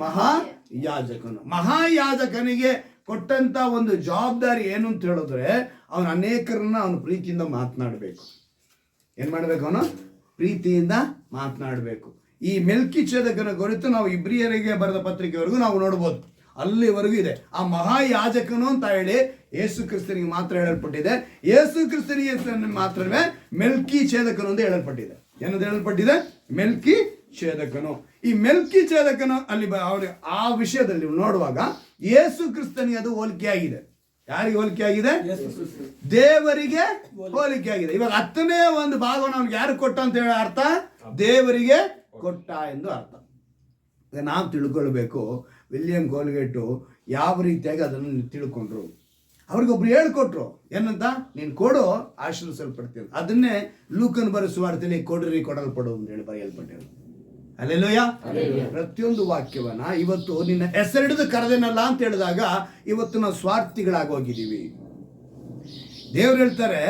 ಮಹಾಯಾಜಕನು. ಮಹಾಯಾಜಕನಿಗೆ ಕೊಟ್ಟಂತ ಒಂದು ಜವಾಬ್ದಾರಿ ಏನು ಅಂತ ಹೇಳಿದ್ರೆ, ಅವನು ಅನೇಕರನ್ನ ಅವನು ಪ್ರೀತಿಯಿಂದ ಮಾತನಾಡಬೇಕು. ಏನ್ ಮಾಡ್ಬೇಕು? ಅವನು ಪ್ರೀತಿಯಿಂದ ಮಾತನಾಡಬೇಕು. ಈ ಮೆಲ್ಕಿಚೇದಕನ ಕುರಿತು ನಾವು ಇಬ್ರಿಯರಿಗೆ ಬರೆದ ಪತ್ರಿಕೆವರೆಗೂ ನಾವು ನೋಡ್ಬೋದು. ಅಲ್ಲಿವರೆಗೂ ಇದೆ. ಆ ಮಹಾಯಾಜಕನು ಅಂತ ಹೇಳಿ ಯೇಸು ಕ್ರಿಸ್ತನಿಗೆ ಮಾತ್ರ ಹೇಳಲ್ಪಟ್ಟಿದೆ. ಯೇಸು ಕ್ರಿಸ್ತನಿಗೆ ಮಾತ್ರವೇ ಮೆಲ್ಕಿಚೇದಕನು ಅಂತ ಹೇಳಲ್ಪಟ್ಟಿದೆ. ಏನಂತ ಹೇಳಲ್ಪಟ್ಟಿದೆ? ಮೆಲ್ಕಿಚೇದಕನು. ಈ ಮೆಲ್ಕಿಚೇದಕನು ಅಲ್ಲಿ ಅವ್ರಿಗೆ ಆ ವಿಷಯದಲ್ಲಿ ನೋಡುವಾಗ ಯೇಸು ಕ್ರಿಸ್ತನಿಗೆ ಅದು ಹೋಲಿಕೆ ಆಗಿದೆ. ಯಾರಿಗೆ ಹೋಲಿಕೆ ಆಗಿದೆ? ದೇವರಿಗೆ ಹೋಲಿಕೆ ಆಗಿದೆ. ಇವಾಗ 10ನೇ ಒಂದು ಭಾಗವನ್ನು ಅವ್ನಿಗೆ ಯಾರು ಕೊಟ್ಟ ಅಂತ ಹೇಳೋ ಅರ್ಥ? ದೇವರಿಗೆ ಕೊಟ್ಟ ಎಂದು ಅರ್ಥ. ನಾವು ತಿಳ್ಕೊಳ್ಬೇಕು, ವಿಲಿಯಂ ಕೋಲ್ಗೇಟು ಯಾವ ರೀತಿಯಾಗಿ ಅದನ್ನು ತಿಳ್ಕೊಂಡ್ರು. ಅವ್ರಿಗೊಬ್ರು ಹೇಳ್ಕೊಟ್ರು, ಏನಂತ? ನೀನು ಕೊಡು, ಆಶೀರ್ವಿಸಲ್ಪಡ್ತೀನಿ. ಅದನ್ನೇ ಲೂಕನ್ ಬರೋ ಸುವಾರ್ತೆಯಲ್ಲಿ ಕೊಡ್ರಿ ಕೊಡಲ್ಪಡು ಅಂತ ಹೇಳಿ ಬರೆಯಲ್ಪಟ್ಟಿರೋದು. ಹಲ್ಲೆಲೂಯಾ. ಪ್ರತಿಯೊಂದು ವಾಕ್ಯವನ್ನ ಇವತ್ತು ನಿನ್ನ ಹೆಸರಿಡಿದು ಕರೆದೇನಲ್ಲ ಅಂತ ಹೇಳಿದಾಗ ಇವತ್ತು ನಾವು ಸ್ವಾರ್ಥಿಗಳಾಗೋಗಿದ್ದೀವಿ. ದೇವ್ರು ಹೇಳ್ತಾರೆ,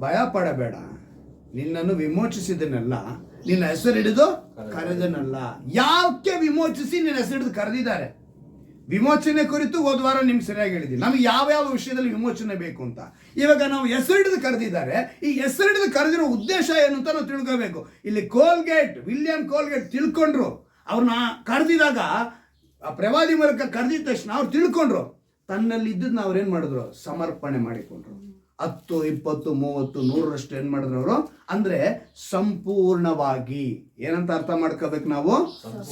ಭಯ ಪಡಬೇಡ, ನಿನ್ನನ್ನು ವಿಮೋಚಿಸಿದನಲ್ಲ, ನಿನ್ನ ಹೆಸರಿಡಿದು ಕರೆದನಲ್ಲ. ಯಾಕೆ ವಿಮೋಚಿಸಿ ನಿನ್ನ ಹೆಸರಿಡಿದು ಕರೆದಿದ್ದಾರೆ? ವಿಮೋಚನೆ ಕುರಿತು ಹೋದ ವಾರ ನಿಮ್ಗೆ ಸರಿಯಾಗಿ ಹೇಳಿದ್ದೀನಿ, ನಮ್ಗೆ ಯಾವ ವಿಷಯದಲ್ಲಿ ವಿಮೋಚನೆ ಬೇಕು ಅಂತ. ಇವಾಗ ನಾವು ಹೆಸರಿಡಿದು ಕರೆದಿದ್ದಾರೆ. ಈ ಹೆಸರಿಡಿದು ಕರೆದಿರೋ ಉದ್ದೇಶ ಏನು ಅಂತ ನಾವು ತಿಳ್ಕೋಬೇಕು. ಇಲ್ಲಿ ವಿಲಿಯಂ ಕೋಲ್ಗೇಟ್ ತಿಳ್ಕೊಂಡ್ರು. ಅವ್ರನ್ನ ಕರೆದಿದಾಗ ಆ ಪ್ರವಾದಿ ಮೂಲಕ ಕರೆದಿದ ತಕ್ಷಣ ಅವ್ರು ತಿಳ್ಕೊಂಡ್ರು. ತನ್ನಲ್ಲಿ ಇದ್ದದನ್ನ ಅವ್ರು ಏನ್ ಮಾಡಿದ್ರು? ಸಮರ್ಪಣೆ ಮಾಡಿಕೊಂಡ್ರು. 10, 20, 30, 100ರಷ್ಟು ಏನ್ ಮಾಡಿದ್ರು ಅವರು? ಅಂದ್ರೆ ಸಂಪೂರ್ಣವಾಗಿ. ಏನಂತ ಅರ್ಥ ಮಾಡ್ಕೋಬೇಕು ನಾವು?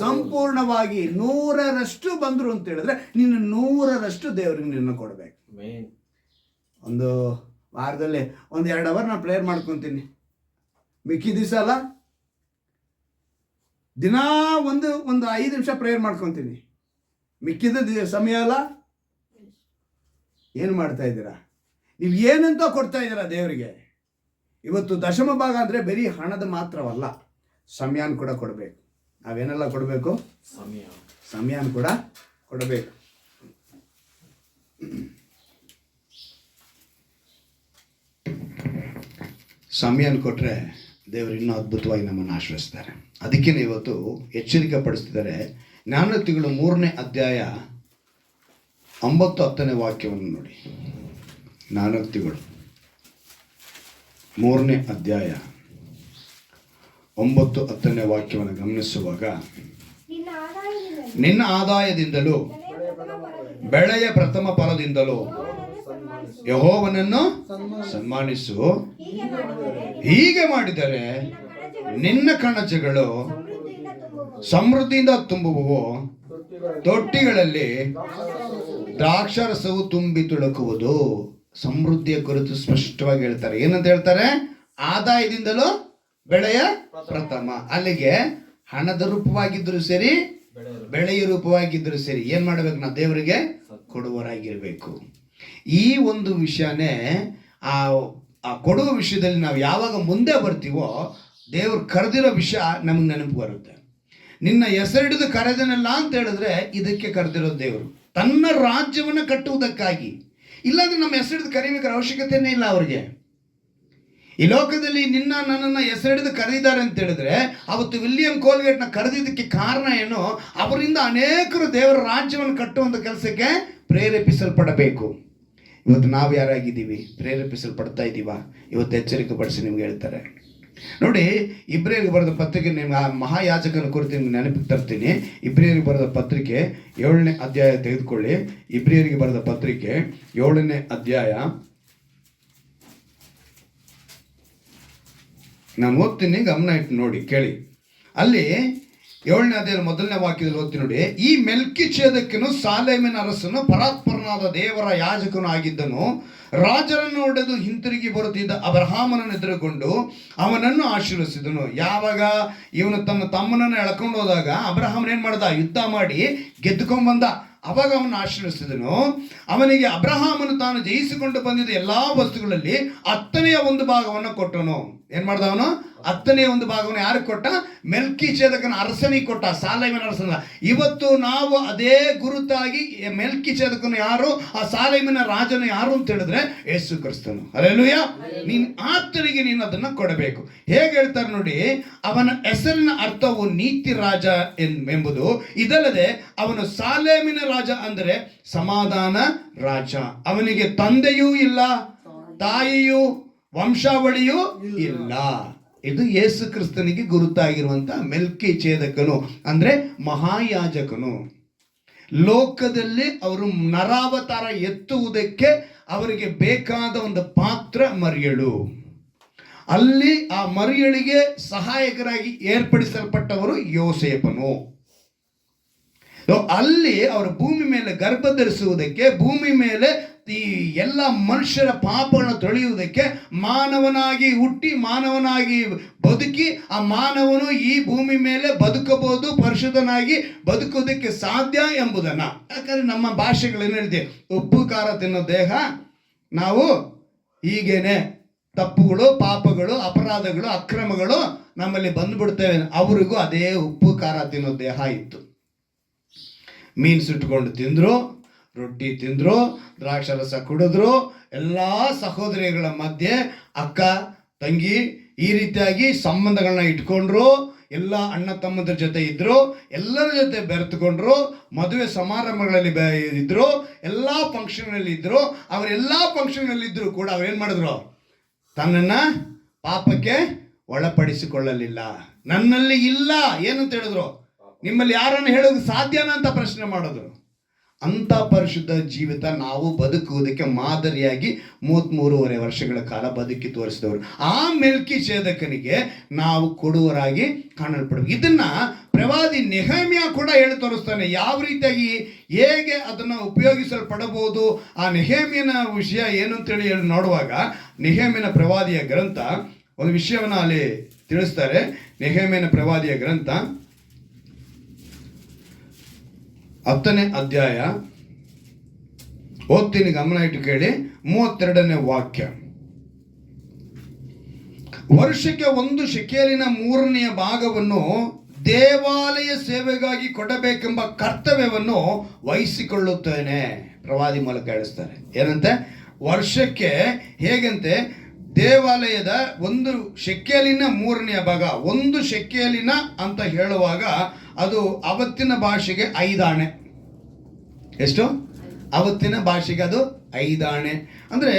ಸಂಪೂರ್ಣವಾಗಿ 100ರಷ್ಟು ಬಂದ್ರು ಅಂತ ಹೇಳಿದ್ರೆ ನೀನು 100ರಷ್ಟು ದೇವರಿಗೆ ನಿನ್ನ ಕೊಡ್ಬೇಕು. ಒಂದು ವಾರದಲ್ಲಿ 1-2 ಅವರ್ ನಾನು ಪ್ರೇಯರ್ ಮಾಡ್ಕೊತೀನಿ. ಮಿಕ್ಕಿ ದಿವಸ ಅಲ್ಲ, ದಿನ ಒಂದು 5 ನಿಮಿಷ ಪ್ರೇಯರ್ ಮಾಡ್ಕೊತೀನಿ. ಮಿಕ್ಕಿದ ಸಮಯ ಅಲ್ಲ. ಏನು ಮಾಡ್ತಾ ಇದ್ದೀರಾ ನೀವು? ಏನಂತ ಕೊಡ್ತಾ ಇದ್ದೀರಾ ದೇವರಿಗೆ? ಇವತ್ತು ದಶಮ ಭಾಗ ಅಂದರೆ ಬರೀ ಹಣದ ಮಾತ್ರವಲ್ಲ, ಸಮಯಾನ್ ಕೂಡ ಕೊಡಬೇಕು. ನಾವೇನೆಲ್ಲ ಕೊಡಬೇಕು? ಸಮಯಾನ್ ಕೂಡ ಕೊಡಬೇಕು. ಸಮಯಾನ್ ಕೊಟ್ಟರೆ ದೇವರು ಇನ್ನೂ ಅದ್ಭುತವಾಗಿ ನಮ್ಮನ್ನು ಆಶ್ರಯಿಸ್ತಾರೆ. ಅದಕ್ಕೆ ಇವತ್ತು ಎಚ್ಚರಿಕೆ ಪಡಿಸ್ತಿದ್ದಾರೆ. ಜ್ಞಾನೋಕ್ತಿಗಳು 3ನೇ ಅಧ್ಯಾಯ 9-10ನೇ ವಾಕ್ಯವನ್ನು ನೋಡಿ. ಜ್ಞಾನೋಕ್ತಿಗಳು 3ನೇ ಅಧ್ಯಾಯ 9-10ನೇ ವಾಕ್ಯವನ್ನು ಗಮನಿಸುವಾಗ, ನಿನ್ನ ಆದಾಯದಿಂದಲೂ ಬೆಳೆಯ ಪ್ರಥಮ ಫಲದಿಂದಲೂ ಯೆಹೋವನನ್ನು ಸನ್ಮಾನಿಸು. ಹೀಗೆ ಮಾಡಿದರೆ ನಿನ್ನ ಕಣಜಗಳು ಸಮೃದ್ಧಿಯಿಂದ ತುಂಬುವು, ತೊಟ್ಟಿಗಳಲ್ಲಿ ದ್ರಾಕ್ಷಾರಸವು ತುಂಬಿ ತುಳುಕುವುದು. ಸಮೃದ್ಧಿಯ ಕುರಿತು ಸ್ಪಷ್ಟವಾಗಿ ಹೇಳ್ತಾರೆ. ಏನಂತ ಹೇಳ್ತಾರೆ? ಆದಾಯದಿಂದಲೂ ಬೆಳೆಯ ಪ್ರಥಮ. ಅಲ್ಲಿಗೆ ಹಣದ ರೂಪವಾಗಿದ್ದರೂ ಸರಿ, ಬೆಳೆಯ ರೂಪವಾಗಿದ್ದರೂ ಸರಿ, ಏನ್ ಮಾಡಬೇಕು? ನಾವು ದೇವರಿಗೆ ಕೊಡುವರಾಗಿರ್ಬೇಕು. ಈ ಒಂದು ವಿಷಯನೇ ಆ ಕೊಡುವ ವಿಷಯದಲ್ಲಿ ನಾವು ಯಾವಾಗ ಮುಂದೆ ಬರ್ತೀವೋ ದೇವರು ಕರೆದಿರೋ ವಿಷಯ ನಮ್ಗೆ ನೆನಪು ಬರುತ್ತೆ. ನಿನ್ನ ಹೆಸರಿಡಿದು ಕರೆದನಲ್ಲ ಅಂತ ಹೇಳಿದ್ರೆ ಇದಕ್ಕೆ ಕರೆದಿರೋ ದೇವರು ತನ್ನ ರಾಜ್ಯವನ್ನು ಕಟ್ಟುವುದಕ್ಕಾಗಿ. ಇಲ್ಲಾಂದ್ರೆ ನಮ್ಮ ಹೆಸರಿಡಿದು ಕರಿಬೇಕಾದ ಅವಶ್ಯಕತೆನೇ ಇಲ್ಲ ಅವ್ರಿಗೆ. ಈ ಲೋಕದಲ್ಲಿ ನನ್ನನ್ನು ಹೆಸರಿಡಿದು ಕರೆದಿದ್ದಾರೆ ಅಂತ ಹೇಳಿದ್ರೆ, ಅವತ್ತು ವಿಲಿಯಂ ಕೋಲ್ಗೇಟ್ನ ಕರೆದಿದ್ದಕ್ಕೆ ಕಾರಣ ಏನು? ಅವರಿಂದ ಅನೇಕರು ದೇವರ ರಾಜ್ಯವನ್ನು ಕಟ್ಟುವಂಥ ಕೆಲಸಕ್ಕೆ ಪ್ರೇರೇಪಿಸಲ್ಪಡಬೇಕು. ಇವತ್ತು ನಾವು ಯಾರಾಗಿದ್ದೀವಿ? ಪ್ರೇರೇಪಿಸಲ್ಪಡ್ತಾ ಇದ್ದೀವಾ? ಇವತ್ತು ಎಚ್ಚರಿಕೆ ಪಡಿಸಿ ನಿಮ್ಗೆ ಹೇಳ್ತಾರೆ ನೋಡಿ. ಇಬ್ರಿಯರಿಗೆ ಬರೆದ ಪತ್ರಿಕೆ, ನಿಮ್ಗೆ ಆ ಮಹಾಯಾಜಕನ ಕುರಿತು ನಿಮ್ಗೆ ನೆನಪಿಗೆ ತರ್ತೀನಿ. ಇಬ್ರಿಯರಿಗೆ ಬರೆದ ಪತ್ರಿಕೆ 7ನೇ ಅಧ್ಯಾಯ ತೆಗೆದುಕೊಳ್ಳಿ. ಇಬ್ರಿಯರಿಗೆ ಬರೆದ ಪತ್ರಿಕೆ 7ನೇ ಅಧ್ಯಾಯ ನಾನು ಓದ್ತೀನಿ, ಗಮನ ಇಟ್ಟು ನೋಡಿ, ಕೇಳಿ. ಅಲ್ಲಿ 7ನೇ ಅಧ್ಯಾಯದ 1ನೇ ವಾಕ್ಯದಲ್ಲಿ ಓದ್ತೀನಿ ನೋಡಿ. ಈ ಮೆಲ್ಕಿಚೇದಕನು ಸಾಲೇಮಿನ ಅರಸನು, ಪರಾತ್ಪರನಾದ ದೇವರ ಯಾಜಕನು ಆಗಿದ್ದನು. ರಾಜರನ್ನು ಹೊಡೆದು ಹಿಂತಿರುಗಿ ಬರುತ್ತಿದ್ದ ಅಬ್ರಹಾಮನನ್ನು ಎದುರುಗೊಂಡು ಅವನನ್ನು ಆಶೀರ್ವದಿಸಿದನು. ಯಾವಾಗ ಇವನು ತನ್ನ ತಮ್ಮನನ್ನು ಎಳ್ಕೊಂಡು ಹೋದಾಗ ಅಬ್ರಹಾಮನ್ ಏನ್ ಮಾಡ್ದ? ಯುದ್ಧ ಮಾಡಿ ಗೆದ್ದುಕೊಂಡ್ಬಂದ. ಅವಾಗ ಅವನು ಆಶೀರ್ವದಿಸಿದನು. ಅವನಿಗೆ ಅಬ್ರಹಾಮನು ತಾನು ಜಯಿಸಿಕೊಂಡು ಬಂದಿದ್ದ ಎಲ್ಲಾ ವಸ್ತುಗಳಲ್ಲಿ 10ನೇ ಒಂದು ಭಾಗವನ್ನು ಕೊಟ್ಟನು. ಏನ್ ಮಾಡ್ದ ಅವನು? 10ನೇ ಒಂದು ಭಾಗವನ್ನು ಯಾರು ಕೊಟ್ಟ? ಮೆಲ್ಕಿಚೇದಕನ ಅರಸನಿಗೆ ಕೊಟ್ಟ, ಸಾಲೇಮನ ಅರಸನ. ಇವತ್ತು ನಾವು ಅದೇ ಗುರುತಾಗಿ ಮೆಲ್ಕಿಚೇದಕನು ಯಾರು, ಆ ಸಾಲೇಮನ ರಾಜನು ಯಾರು ಅಂತ ಹೇಳಿದ್ರೆ ಯೇಸು ಕ್ರಿಸ್ತನು. ಹಲ್ಲೆಲೂಯ. ನೀನ್ ಆತನಿಗೆ ನೀನು ಅದನ್ನ ಕೊಡಬೇಕು. ಹೇಗೆ ಹೇಳ್ತಾರೆ ನೋಡಿ, ಅವನ ಹೆಸರಿನ ಅರ್ಥವು ನೀತಿ ರಾಜ ಎಂಬುದು. ಇದಲ್ಲದೆ ಅವನು ಸಾಲೇಮಿನ ರಾಜ ಅಂದರೆ ಸಮಾಧಾನ ರಾಜ. ಅವನಿಗೆ ತಂದೆಯೂ ಇಲ್ಲ, ತಾಯಿಯೂ ವಂಶಾವಳಿಯೂ ಇಲ್ಲ. ಇದು ಯೇಸು ಕ್ರಿಸ್ತನಿಗೆ ಗುರುತಾಗಿರುವಂತ ಮೆಲ್ಕಿಚೇದಕನು ಅಂದ್ರೆ ಮಹಾಯಾಜಕನು. ಲೋಕದಲ್ಲಿ ಅವರು ನರಾವತಾರ ಎತ್ತುವುದಕ್ಕೆ ಅವರಿಗೆ ಬೇಕಾದ ಒಂದು ಪಾತ್ರ ಮರಿಯಳು. ಅಲ್ಲಿ ಆ ಮರಿಯಳಿಗೆ ಸಹಾಯಕರಾಗಿ ಏರ್ಪಡಿಸಲ್ಪಟ್ಟವರು ಯೋಸೇಫನು. ಅಲ್ಲಿ ಅವರು ಭೂಮಿ ಮೇಲೆ ಗರ್ಭ ಧರಿಸುವುದಕ್ಕೆ, ಭೂಮಿ ಮೇಲೆ ಈ ಎಲ್ಲ ಮನುಷ್ಯರ ಪಾಪಗಳನ್ನು ತೊಳೆಯುವುದಕ್ಕೆ ಮಾನವನಾಗಿ ಹುಟ್ಟಿ ಮಾನವನಾಗಿ ಬದುಕಿ, ಆ ಮಾನವನು ಈ ಭೂಮಿ ಮೇಲೆ ಬದುಕಬಹುದು, ಪರಿಶುದ್ಧನಾಗಿ ಬದುಕೋದಕ್ಕೆ ಸಾಧ್ಯ ಎಂಬುದನ್ನ. ಯಾಕಂದ್ರೆ ನಮ್ಮ ಭಾಷೆಗಳೇನು ಹೇಳಿದೆ, ಉಪ್ಪು ಖಾರ ತಿನ್ನೋ ದೇಹ ನಾವು ಹೀಗೇನೆ, ತಪ್ಪುಗಳು, ಪಾಪಗಳು, ಅಪರಾಧಗಳು, ಅಕ್ರಮಗಳು ನಮ್ಮಲ್ಲಿ ಬಂದ್ಬಿಡ್ತೇವೆ. ಅವರಿಗೂ ಅದೇ ಉಪ್ಪು ಖಾರ ತಿನ್ನೋ ದೇಹ ಇತ್ತು. ಮೀನು ಸುಟ್ಕೊಂಡು ತಿಂದ್ರು, ರೊಟ್ಟಿ ತಿಂದ್ರು, ದ್ರಾಕ್ಷರಸ ಕುಡಿದ್ರು, ಎಲ್ಲ ಸಹೋದರಿಗಳ ಮಧ್ಯೆ ಅಕ್ಕ ತಂಗಿ ಈ ರೀತಿಯಾಗಿ ಸಂಬಂಧಗಳನ್ನ ಇಟ್ಕೊಂಡ್ರು, ಎಲ್ಲ ಅಣ್ಣ ತಮ್ಮದ್ರ ಜೊತೆ ಇದ್ರು, ಎಲ್ಲರ ಜೊತೆ ಬೆರೆತುಕೊಂಡ್ರು, ಮದುವೆ ಸಮಾರಂಭಗಳಲ್ಲಿ ಇದ್ರು, ಎಲ್ಲ ಫಂಕ್ಷನ್ಗಳಲ್ಲಿ ಇದ್ರು. ಅವರೆಲ್ಲ ಫಂಕ್ಷನ್ಗಳಲ್ಲಿ ಇದ್ರು ಕೂಡ ಅವ್ರೇನ್ ಮಾಡಿದ್ರು, ತನ್ನನ್ನ ಪಾಪಕ್ಕೆ ಒಳಪಡಿಸಿಕೊಳ್ಳಲಿಲ್ಲ. ನನ್ನಲ್ಲಿ ಇಲ್ಲ ಏನಂತ ಹೇಳಿದ್ರು, ನಿಮ್ಮಲ್ಲಿ ಯಾರನ್ನು ಹೇಳೋದು ಸಾಧ್ಯನಾ ಅಂತ ಪ್ರಶ್ನೆ ಮಾಡಿದ್ರು. ಅಂತ ಪರಿಶುದ್ಧ ಜೀವಿತ ನಾವು ಬದುಕುವುದಕ್ಕೆ ಮಾದರಿಯಾಗಿ 33.5 ವರ್ಷಗಳ ಕಾಲ ಬದುಕಿ ತೋರಿಸಿದವರು. ಆ ಮೆಲ್ಕಿಚೇದಕನಿಗೆ ನಾವು ಕೊಡುವರಾಗಿ ಕಾಣಲ್ಪಡಬೇಕು. ಇದನ್ನ ಪ್ರವಾದಿ ನೆಹಮ್ಯ ಕೂಡ ಹೇಳಿ ತೋರಿಸ್ತಾನೆ, ಯಾವ ರೀತಿಯಾಗಿ ಹೇಗೆ ಅದನ್ನು ಉಪಯೋಗಿಸಲ್ಪಡಬಹುದು. ಆ ನೆಹಮ್ಯನ ವಿಷಯ ಏನು ಅಂತೇಳಿ ನೋಡುವಾಗ, ನೆಹಮ್ಯನ ಪ್ರವಾದಿಯ ಗ್ರಂಥ ಒಂದು ವಿಷಯವನ್ನು ಅಲ್ಲಿ ತಿಳಿಸ್ತಾರೆ. ನೆಹಮ್ಯನ ಪ್ರವಾದಿಯ ಗ್ರಂಥ 10ನೇ ಅಧ್ಯಾಯ ಓದ್ತೀನಿ, ಗಮನ ಇಟ್ಟು ಕೇಳಿ. 32ನೇ ವಾಕ್ಯ. ವರ್ಷಕ್ಕೆ 1 ಶೆಕೆಲಿನ 3ನೇ ಭಾಗವನ್ನು ದೇವಾಲಯ ಸೇವೆಗಾಗಿ ಕೊಡಬೇಕೆಂಬ ಕರ್ತವ್ಯವನ್ನು ವಹಿಸಿಕೊಳ್ಳುತ್ತೇನೆ. ಪ್ರವಾದಿ ಮೂಲಕ ಹೇಳಿಸ್ತಾರೆ. ಏನಂತೆ? ವರ್ಷಕ್ಕೆ ಹೇಗಂತೆ, ದೇವಾಲಯದ 1 ಶೆಕೆಲಿನ 3ನೇ ಭಾಗ. 1 ಶೆಕೆಲಿನ ಅಂತ ಹೇಳುವಾಗ ಅದು ಅವತ್ತಿನ ಭಾಷೆಗೆ 5 ಆಣೆ. ಎಷ್ಟು? ಅವತ್ತಿನ ಭಾಷೆಗೆ ಅದು 5 ಆಣೆ. ಅಂದ್ರೆ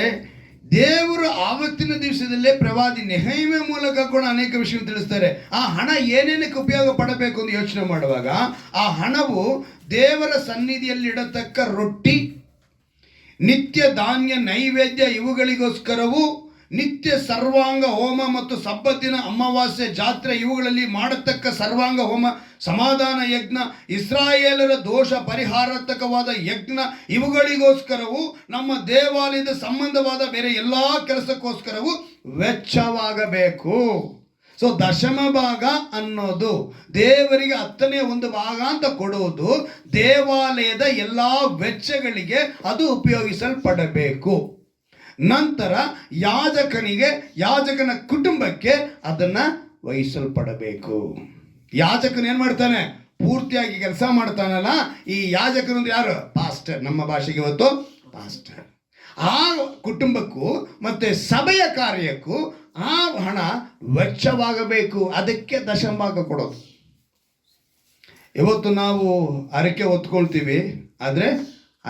ದೇವರು ಆವತ್ತಿನ ದಿವಸದಲ್ಲೇ ಪ್ರವಾದಿ ನೆಹಮ್ಯ ಮೂಲಕ ಕೂಡ ಅನೇಕ ವಿಷಯ ತಿಳಿಸ್ತಾರೆ. ಆ ಹಣ ಏನೇನಕ್ಕೆ ಉಪಯೋಗ ಪಡಬೇಕು ಅಂತ ಯೋಚನೆ ಮಾಡುವಾಗ, ಆ ಹಣವು ದೇವರ ಸನ್ನಿಧಿಯಲ್ಲಿ ಇಡತಕ್ಕ ರೊಟ್ಟಿ, ನಿತ್ಯ ಧಾನ್ಯ ನೈವೇದ್ಯ ಇವುಗಳಿಗೋಸ್ಕರವೂ, ನಿತ್ಯ ಸರ್ವಾಂಗ ಹೋಮ ಮತ್ತು ಸಬ್ಬತ್ತಿನ ಅಮಾವಾಸ್ಯೆ ಜಾತ್ರೆ ಇವುಗಳಲ್ಲಿ ಮಾಡತಕ್ಕ ಸರ್ವಾಂಗ ಹೋಮ, ಸಮಾಧಾನ ಯಜ್ಞ, ಇಸ್ರಾಯೇಲರ ದೋಷ ಪರಿಹಾರಾರ್ಥಕವಾದ ಯಜ್ಞ ಇವುಗಳಿಗೋಸ್ಕರವೂ, ನಮ್ಮ ದೇವಾಲಯದ ಸಂಬಂಧವಾದ ಬೇರೆ ಎಲ್ಲ ಕೆಲಸಕ್ಕೋಸ್ಕರವೂ ವೆಚ್ಚವಾಗಬೇಕು. ಸೊ ದಶಮ ಭಾಗ ಅನ್ನೋದು ದೇವರಿಗೆ 10ನೇ ಒಂದು ಭಾಗ ಅಂತ ಕೊಡುವುದು, ದೇವಾಲಯದ ಎಲ್ಲ ವೆಚ್ಚಗಳಿಗೆ ಅದು ಉಪಯೋಗಿಸಲ್ಪಡಬೇಕು. ನಂತರ ಯಾಜಕನಿಗೆ, ಯಾಜಕನ ಕುಟುಂಬಕ್ಕೆ ಅದನ್ನ ವಹಿಸಲ್ಪಡಬೇಕು. ಯಾಜಕನ ಏನ್ ಮಾಡ್ತಾನೆ? ಪೂರ್ತಿಯಾಗಿ ಕೆಲಸ ಮಾಡ್ತಾನಲ್ಲ. ಈ ಯಾಜಕನು ಯಾರು? ಪಾಸ್ಟರ್. ನಮ್ಮ ಭಾಷೆಗೆ ಇವತ್ತು ಪಾಸ್ಟರ್. ಆ ಕುಟುಂಬಕ್ಕೂ ಮತ್ತೆ ಸಭೆಯ ಕಾರ್ಯಕ್ಕೂ ಆ ಹಣ ವೆಚ್ಚವಾಗಬೇಕು. ಅದಕ್ಕೆ ದಶಮಭಾಗ ಕೊಡೋದು. ಇವತ್ತು ನಾವು ಹರಕೆ ಹೊತ್ಕೊಳ್ತೀವಿ, ಆದರೆ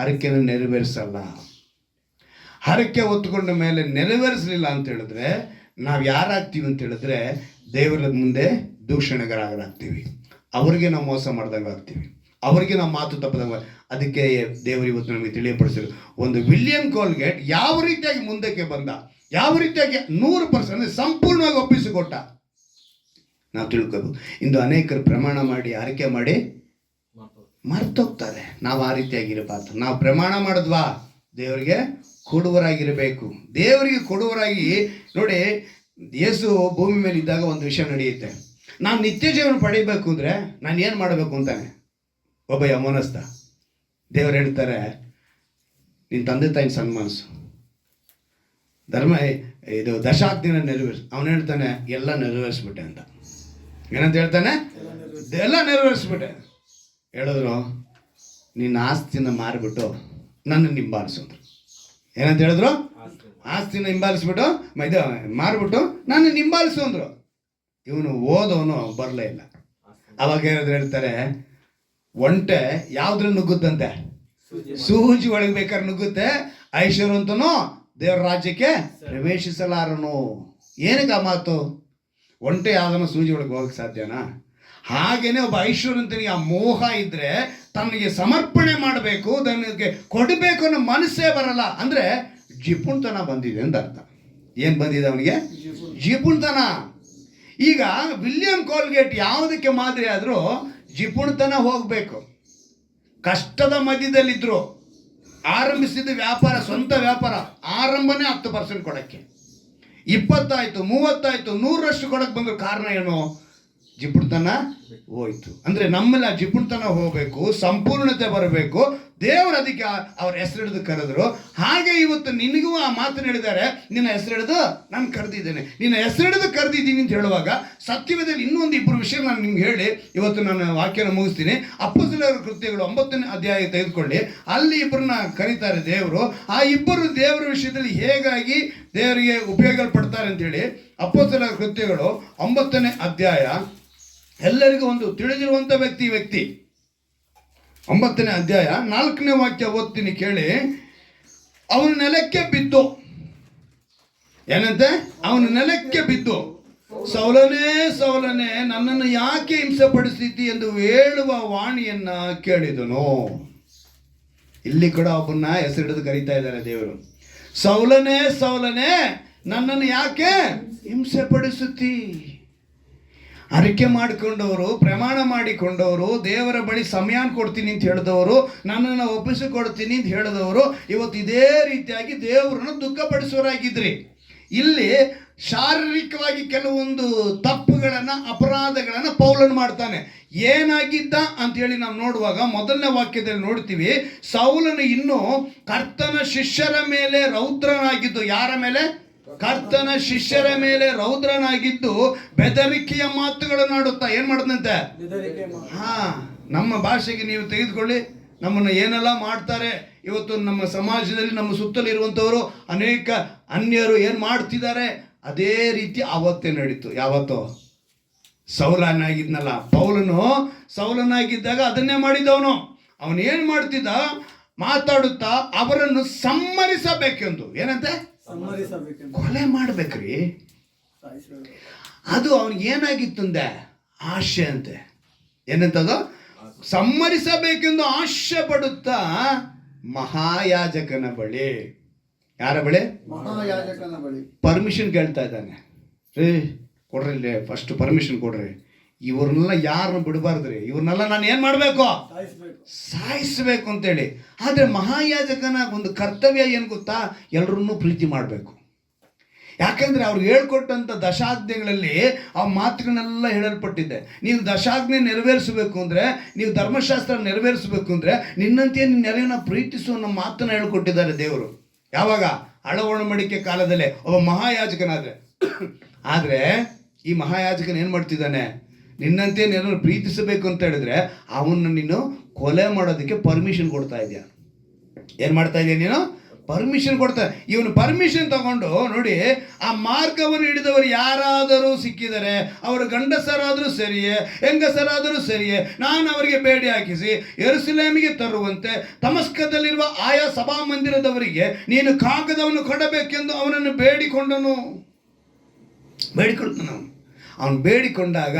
ಹರಕೆನ ನೆರವೇರಿಸಲ್ಲ. ಹರಕೆ ಹೊತ್ಕೊಂಡ ಮೇಲೆ ನೆರವೇರಿಸಲಿಲ್ಲ ಅಂತ ಹೇಳಿದ್ರೆ ನಾವು ಯಾರಾಗ್ತೀವಿ ಅಂತ ಹೇಳಿದ್ರೆ ದೇವರ ಮುಂದೆ ದೂಷಣೆಗಾರಾಗ್ತೀವಿ. ಅವರಿಗೆ ನಾವು ಮೋಸ ಮಾಡ್ದಂಗೆ ಆಗ್ತೀವಿ, ಅವರಿಗೆ ನಾವು ಮಾತು ತಪ್ಪದಂಗೆ. ಅದಕ್ಕೆ ದೇವರು ಇವತ್ತು ನಮಗೆ ತಿಳಿಯಪಡಿಸಿದ್ರು. ಒಂದು ವಿಲಿಯಂ ಕೋಲ್ಗೇಟ್ ಯಾವ ರೀತಿಯಾಗಿ ಮುಂದಕ್ಕೆ ಬಂದ, ಯಾವ ರೀತಿಯಾಗಿ 100% ಸಂಪೂರ್ಣವಾಗಿ ಒಪ್ಪಿಸಿಕೊಟ್ಟ ನಾವು ತಿಳ್ಕೋಬಹುದು. ಇಂದು ಅನೇಕರು ಪ್ರಮಾಣ ಮಾಡಿ ಹರಕೆ ಮಾಡಿ ಮರ್ತೋಗ್ತಾರೆ. ನಾವು ಆ ರೀತಿಯಾಗಿರಬಾರ್ದು. ನಾವು ಪ್ರಮಾಣ ಮಾಡಿದ್ವಾ, ದೇವರಿಗೆ ಕೊಡುವರಾಗಿರಬೇಕು. ದೇವರಿಗೆ ಕೊಡುವರಾಗಿ ನೋಡಿ, ಯೇಸು ಭೂಮಿ ಮೇಲೆ ಇದ್ದಾಗ ಒಂದು ವಿಷಯ ನಡೆಯುತ್ತೆ. ನಾನು ನಿತ್ಯ ಜೀವನ ಪಡಿಬೇಕು ಅಂದರೆ ನಾನು ಏನು ಮಾಡಬೇಕು ಅಂತಾನೆ ಒಬ್ಬ ಯಮನಸ್ಥ. ದೇವರು ಹೇಳ್ತಾರೆ, ನಿನ್ನ ತಂದೆ ತಾಯಿನ ಸನ್ಮಾನಿಸು. ಇದು ದಶಾಜ್ಞೆನ ಅವನು ಹೇಳ್ತಾನೆ ಎಲ್ಲ ನೆರವೇರಿಸ್ಬಿಟ್ಟೆ ಅಂತ. ಏನಂತ ಹೇಳ್ತಾನೆ? ಎಲ್ಲ ನೆರವೇರಿಸ್ಬಿಟ್ಟೆ. ಹೇಳಿದ್ರು ನಿನ್ನ ಆಸ್ತಿನ ಮಾರಿಬಿಟ್ಟು ನನ್ನ ಹಿಂಬಾಲಿಸಿದ್ರು. ಏನಂತ ಹೇಳಿದ್ರು? ಆಸ್ತಿನ ಹಿಂಬಾಲಿಸ್ಬಿಟ್ಟು ಇದು ಮಾರಿಬಿಟ್ಟು ನನ್ನ ಹಿಂಬಾಲಿಸು ಅಂದ್ರು. ಇವನು ಓದೋನು ಬರಲೇ ಇಲ್ಲ. ಅವಾಗ ಏನಾದ್ರು ಹೇಳ್ತಾರೆ, ಒಂಟೆ ಯಾವ್ದ್ರ ನುಗ್ಗುತ್ತಂತೆ? ಸೂಜಿ ಒಳಗೆ ಬೇಕಾದ್ರೆ ನುಗ್ಗುತ್ತೆ. ಐಶ್ವರ್ಯವಂತನು ದೇವರ ರಾಜ್ಯಕ್ಕೆ ಪ್ರವೇಶಿಸಲಾರನು. ಏನಕ್ಕೆ ಆ ಮಾತು? ಒಂಟೆ ಯಾವ್ದನ್ನ ಸೂಜಿ ಒಳಗೆ ಹೋಗಕ್ಕೆ ಸಾಧ್ಯನಾ? ಹಾಗೇನೆ ಒಬ್ಬ ಐಶ್ವರ್ಯವಂತನಿಗೆ ಆ ಮೋಹ ಇದ್ರೆ ತನಗೆ ಸಮರ್ಪಣೆ ಮಾಡಬೇಕು, ತನಗೆ ಕೊಡಬೇಕು ಅನ್ನೋ ಮನಸ್ಸೇ ಬರಲ್ಲ. ಅಂದ್ರೆ ಜಿಪುಣ್ತನ ಬಂದಿದೆ ಅಂತ ಅರ್ಥ. ಏನ್ ಬಂದಿದೆ ಅವನಿಗೆ? ಜಿಪುಣ್ತನ. ಈಗ ವಿಲಿಯಂ ಕೋಲ್ಗೇಟ್ ಯಾವುದಕ್ಕೆ ಮಾದರಿ ಆದರೂ ಜಿಪುಣ್ತನ ಹೋಗಬೇಕು. ಕಷ್ಟದ ಮಧ್ಯದಲ್ಲಿದ್ರು ಆರಂಭಿಸಿದ ವ್ಯಾಪಾರ, ಸ್ವಂತ ವ್ಯಾಪಾರ ಆರಂಭನೇ 10% ಕೊಡಕ್ಕೆ, 20 ಆಯ್ತು, 30 ಆಯ್ತು, 100ರಷ್ಟು ಕೊಡಕ್ಕೆ ಬಂದ್ರು. ಕಾರಣ ಏನು? ಜಿಪುಣ್ತನ ಹೋಯ್ತು. ಅಂದ್ರೆ ನಮ್ಮಲ್ಲಿ ಆ ಜಿಪುಣ್ತನ ಹೋಗಬೇಕು, ಸಂಪೂರ್ಣತೆ ಬರಬೇಕು. ದೇವರು ಅದಕ್ಕೆ ಅವ್ರ ಹೆಸರಿಡಿದು ಕರೆದ್ರು. ಹಾಗೆ ಇವತ್ತು ನಿನಗೂ ಆ ಮಾತನ್ನು ಹೇಳಿದ್ದಾರೆ, ನಿನ್ನ ಹೆಸರಿಡಿದು ನಾನು ಕರೆದಿದ್ದೇನೆ, ನಿನ್ನ ಹೆಸರಿಡಿದು ಕರೆದಿದ್ದೀನಿ ಅಂತ ಹೇಳುವಾಗ ಸತ್ಯವೇದದಲ್ಲಿ ಇನ್ನೊಂದು 2 ವಿಷಯ ನಾನು ನಿಮ್ಗೆ ಹೇಳಿ ಇವತ್ತು ನಾನು ವಾಕ್ಯನ ಮುಗಿಸ್ತೀನಿ. ಅಪೊಸ್ತಲರ ಕೃತ್ಯಗಳು 9ನೇ ಅಧ್ಯಾಯ ತೆಗೆದುಕೊಳ್ಳಿ. ಅಲ್ಲಿ ಇಬ್ಬರನ್ನ ಕರೀತಾರೆ ದೇವರು. ಆ ಇಬ್ಬರು ದೇವರ ವಿಷಯದಲ್ಲಿ ಹೇಗಾಗಿ ದೇವರಿಗೆ ಉಪಯೋಗ ಪಡ್ತಾರೆ ಅಂತೇಳಿ ಅಪೊಸ್ತಲರ ಕೃತ್ಯಗಳು 9ನೇ ಅಧ್ಯಾಯ ಎಲ್ಲರಿಗೂ ಒಂದು ತಿಳಿದಿರುವಂಥ ವ್ಯಕ್ತಿ 9ನೇ ಅಧ್ಯಾಯ 4ನೇ ವಾಕ್ಯ ಓದ್ತೀನಿ ಕೇಳಿ. ಅವನು ನೆಲಕ್ಕೆ ಬಿದ್ದು, ಏನಂತೆ? ಅವನು ನೆಲಕ್ಕೆ ಬಿದ್ದು, ಸೌಲನೇ ಸೌಲನೇ ನನ್ನನ್ನು ಯಾಕೆ ಹಿಂಸೆ ಪಡಿಸಿತಿ ಎಂದು ಹೇಳುವ ವಾಣಿಯನ್ನ ಕೇಳಿದನು. ಇಲ್ಲಿ ಕೂಡ ಒಬ್ಬನ್ನ ಹೆಸರಿಡಿದು ಕರೀತಾ ಇದ್ದಾರೆ ದೇವರು. ಸೌಲನೇ ಸೌಲನೇ ನನ್ನನ್ನು ಯಾಕೆ ಹಿಂಸೆ ಪಡಿಸುತ್ತಿ? ಅರಿಕೆ ಮಾಡಿಕೊಂಡವರು, ಪ್ರಮಾಣ ಮಾಡಿಕೊಂಡವರು, ದೇವರ ಬಳಿ ಸಮಯಾನ ಕೊಡ್ತೀನಿ ಅಂತ ಹೇಳಿದವರು, ನನ್ನನ್ನು ಒಪ್ಪಿಸಿಕೊಡ್ತೀನಿ ಅಂತ ಹೇಳಿದವರು ಇವತ್ತು ಇದೇ ರೀತಿಯಾಗಿ ದೇವರನ್ನು ದುಃಖಪಡಿಸೋರಾಗಿದ್ರಿ. ಇಲ್ಲಿ ಶಾರೀರಿಕವಾಗಿ ಕೆಲವೊಂದು ತಪ್ಪುಗಳನ್ನು, ಅಪರಾಧಗಳನ್ನು ಪೌಲನು ಮಾಡ್ತಾನೆ. ಏನಾಗಿದ್ದ ಅಂತೇಳಿ ನಾವು ನೋಡುವಾಗ 1ನೇ ವಾಕ್ಯದಲ್ಲಿ ನೋಡ್ತೀವಿ, ಸೌಲನು ಇನ್ನೂ ಕರ್ತನ ಶಿಷ್ಯರ ಮೇಲೆ ರೌದ್ರನಾಗಿದ್ದು. ಯಾರ ಮೇಲೆ? ಕರ್ತನ ಶಿಷ್ಯರ ಮೇಲೆ ರೌದ್ರನಾಗಿದ್ದು ಬೆದರಿಕೆಯ ಮಾತುಗಳನ್ನು ಆಡುತ್ತಾ ಏನ್ ಮಾಡದಂತೆ? ನಮ್ಮ ಭಾಷೆಗೆ ನೀವು ತೆಗೆದುಕೊಳ್ಳಿ, ನಮ್ಮನ್ನು ಏನೆಲ್ಲ ಮಾಡ್ತಾರೆ ಇವತ್ತು ನಮ್ಮ ಸಮಾಜದಲ್ಲಿ, ನಮ್ಮ ಸುತ್ತಲಿರುವಂಥವರು ಅನೇಕ ಅನ್ಯರು ಏನು ಮಾಡ್ತಿದ್ದಾರೆ ಅದೇ ರೀತಿ ಅವತ್ತೇ ನಡೀತು. ಯಾವತ್ತೋ ಸೌಲನಾಗಿದ್ನಲ್ಲ ಪೌಲನು, ಸೌಲನಾಗಿದ್ದಾಗ ಅದನ್ನೇ ಮಾಡಿದವನು. ಅವನು ಏನು ಮಾಡ್ತಿದ್ದ? ಮಾತಾಡುತ್ತಾ ಅವರನ್ನು ಸಮ್ಮರಿಸಬೇಕೆಂದು. ಏನಂತೆ? ಕೊಲೆ ಮಾಡ್ಬೇಕ್ರಿ. ಅದು ಅವನಿಗೆ ಏನಾಗಿತ್ತಂದೆ? ಆಶೆ ಅಂತೆ. ಏನಂತದು? ಸಮ್ಮರಿಸಬೇಕೆಂದು ಆಶೆ ಪಡುತ್ತಾ ಮಹಾಯಾಜಕನ ಬಳಿ, ಯಾರ ಬಳಿ? ಮಹಾಯಾಜಕನ ಬಳಿ ಪರ್ಮಿಷನ್ ಕೇಳ್ತಾ ಇದ್ದಾನೆ. ರೀ ಕೊಡ್ರಿ, ಫಸ್ಟ್ ಪರ್ಮಿಷನ್ ಕೊಡ್ರಿ, ಇವ್ರನ್ನೆಲ್ಲ ಯಾರನ್ನು ಬಿಡಬಾರ್ದ್ರಿ, ಇವ್ರನ್ನೆಲ್ಲ ನಾನು ಏನು ಮಾಡಬೇಕು? ಸಾಯಿಸಬೇಕು ಅಂತೇಳಿ. ಆದರೆ ಮಹಾಯಾಜಕನ ಒಂದು ಕರ್ತವ್ಯ ಏನು ಗೊತ್ತಾ? ಎಲ್ಲರನ್ನೂ ಪ್ರೀತಿ ಮಾಡಬೇಕು. ಯಾಕಂದರೆ ಅವ್ರು ಹೇಳ್ಕೊಟ್ಟಂಥ ದಶಾಜ್ಞೆಗಳಲ್ಲಿ ಆ ಮಾತುಗಳನ್ನೆಲ್ಲ ಹೇಳಲ್ಪಟ್ಟಿದೆ. ನೀವು ದಶಾಜ್ಞೆ ನೆರವೇರಿಸಬೇಕು ಅಂದರೆ, ನೀವು ಧರ್ಮಶಾಸ್ತ್ರ ನೆರವೇರಿಸಬೇಕು ಅಂದರೆ ನಿನ್ನಂತೆಯೇ ನಿನ್ನ ನೆರೆಯವನ್ನ ಪ್ರೀತಿಸುವ ಅನ್ನೋ ಮಾತನ್ನು ಹೇಳ್ಕೊಟ್ಟಿದ್ದಾರೆ ದೇವರು. ಯಾವಾಗ? ಒಡಂಬಡಿಕೆ ಕಾಲದಲ್ಲೇ ಒಬ್ಬ ಮಹಾಯಾಜಕನಾದರೆ. ಆದರೆ ಈ ಮಹಾಯಾಜಕನ ಏನು ಮಾಡ್ತಿದ್ದಾನೆ? ನಿನ್ನಂತೆ ನೆರವನ್ನು ಪ್ರೀತಿಸಬೇಕು ಅಂತ ಹೇಳಿದ್ರೆ ಅವನ್ನ ನೀನು ಕೊಲೆ ಮಾಡೋದಕ್ಕೆ ಪರ್ಮಿಷನ್ ಕೊಡ್ತಾ ಇದೆಯಾ? ಏನು ಮಾಡ್ತಾ ಇದೆಯಾ ನೀನು? ಪರ್ಮಿಷನ್ ಕೊಡ್ತಾ. ಇವನು ಪರ್ಮಿಷನ್ ತಗೊಂಡು ನೋಡಿ, ಆ ಮಾರ್ಗವನ್ನು ಹಿಡಿದವರು ಯಾರಾದರೂ ಸಿಕ್ಕಿದರೆ, ಅವರು ಗಂಡಸರಾದರೂ ಸರಿಯೇ ಹೆಂಗಸರಾದರೂ ಸರಿಯೇ, ನಾನು ಅವರಿಗೆ ಬೇಡಿ ಹಾಕಿಸಿ ಯೆರೂಸಲೇಮಿಗೆ ತರುವಂತೆ ದಮಸ್ಕದಲ್ಲಿರುವ ಆಯಾ ಸಭಾಮಂದಿರದವರಿಗೆ ನೀನು ಕಾಗದವನ್ನು ಕೊಡಬೇಕೆಂದು ಅವನನ್ನು ಬೇಡಿಕೊಂಡನು. ಬೇಡಿಕೊಳ್ತಾನ ಅವನು ಬೇಡಿಕೊಂಡಾಗ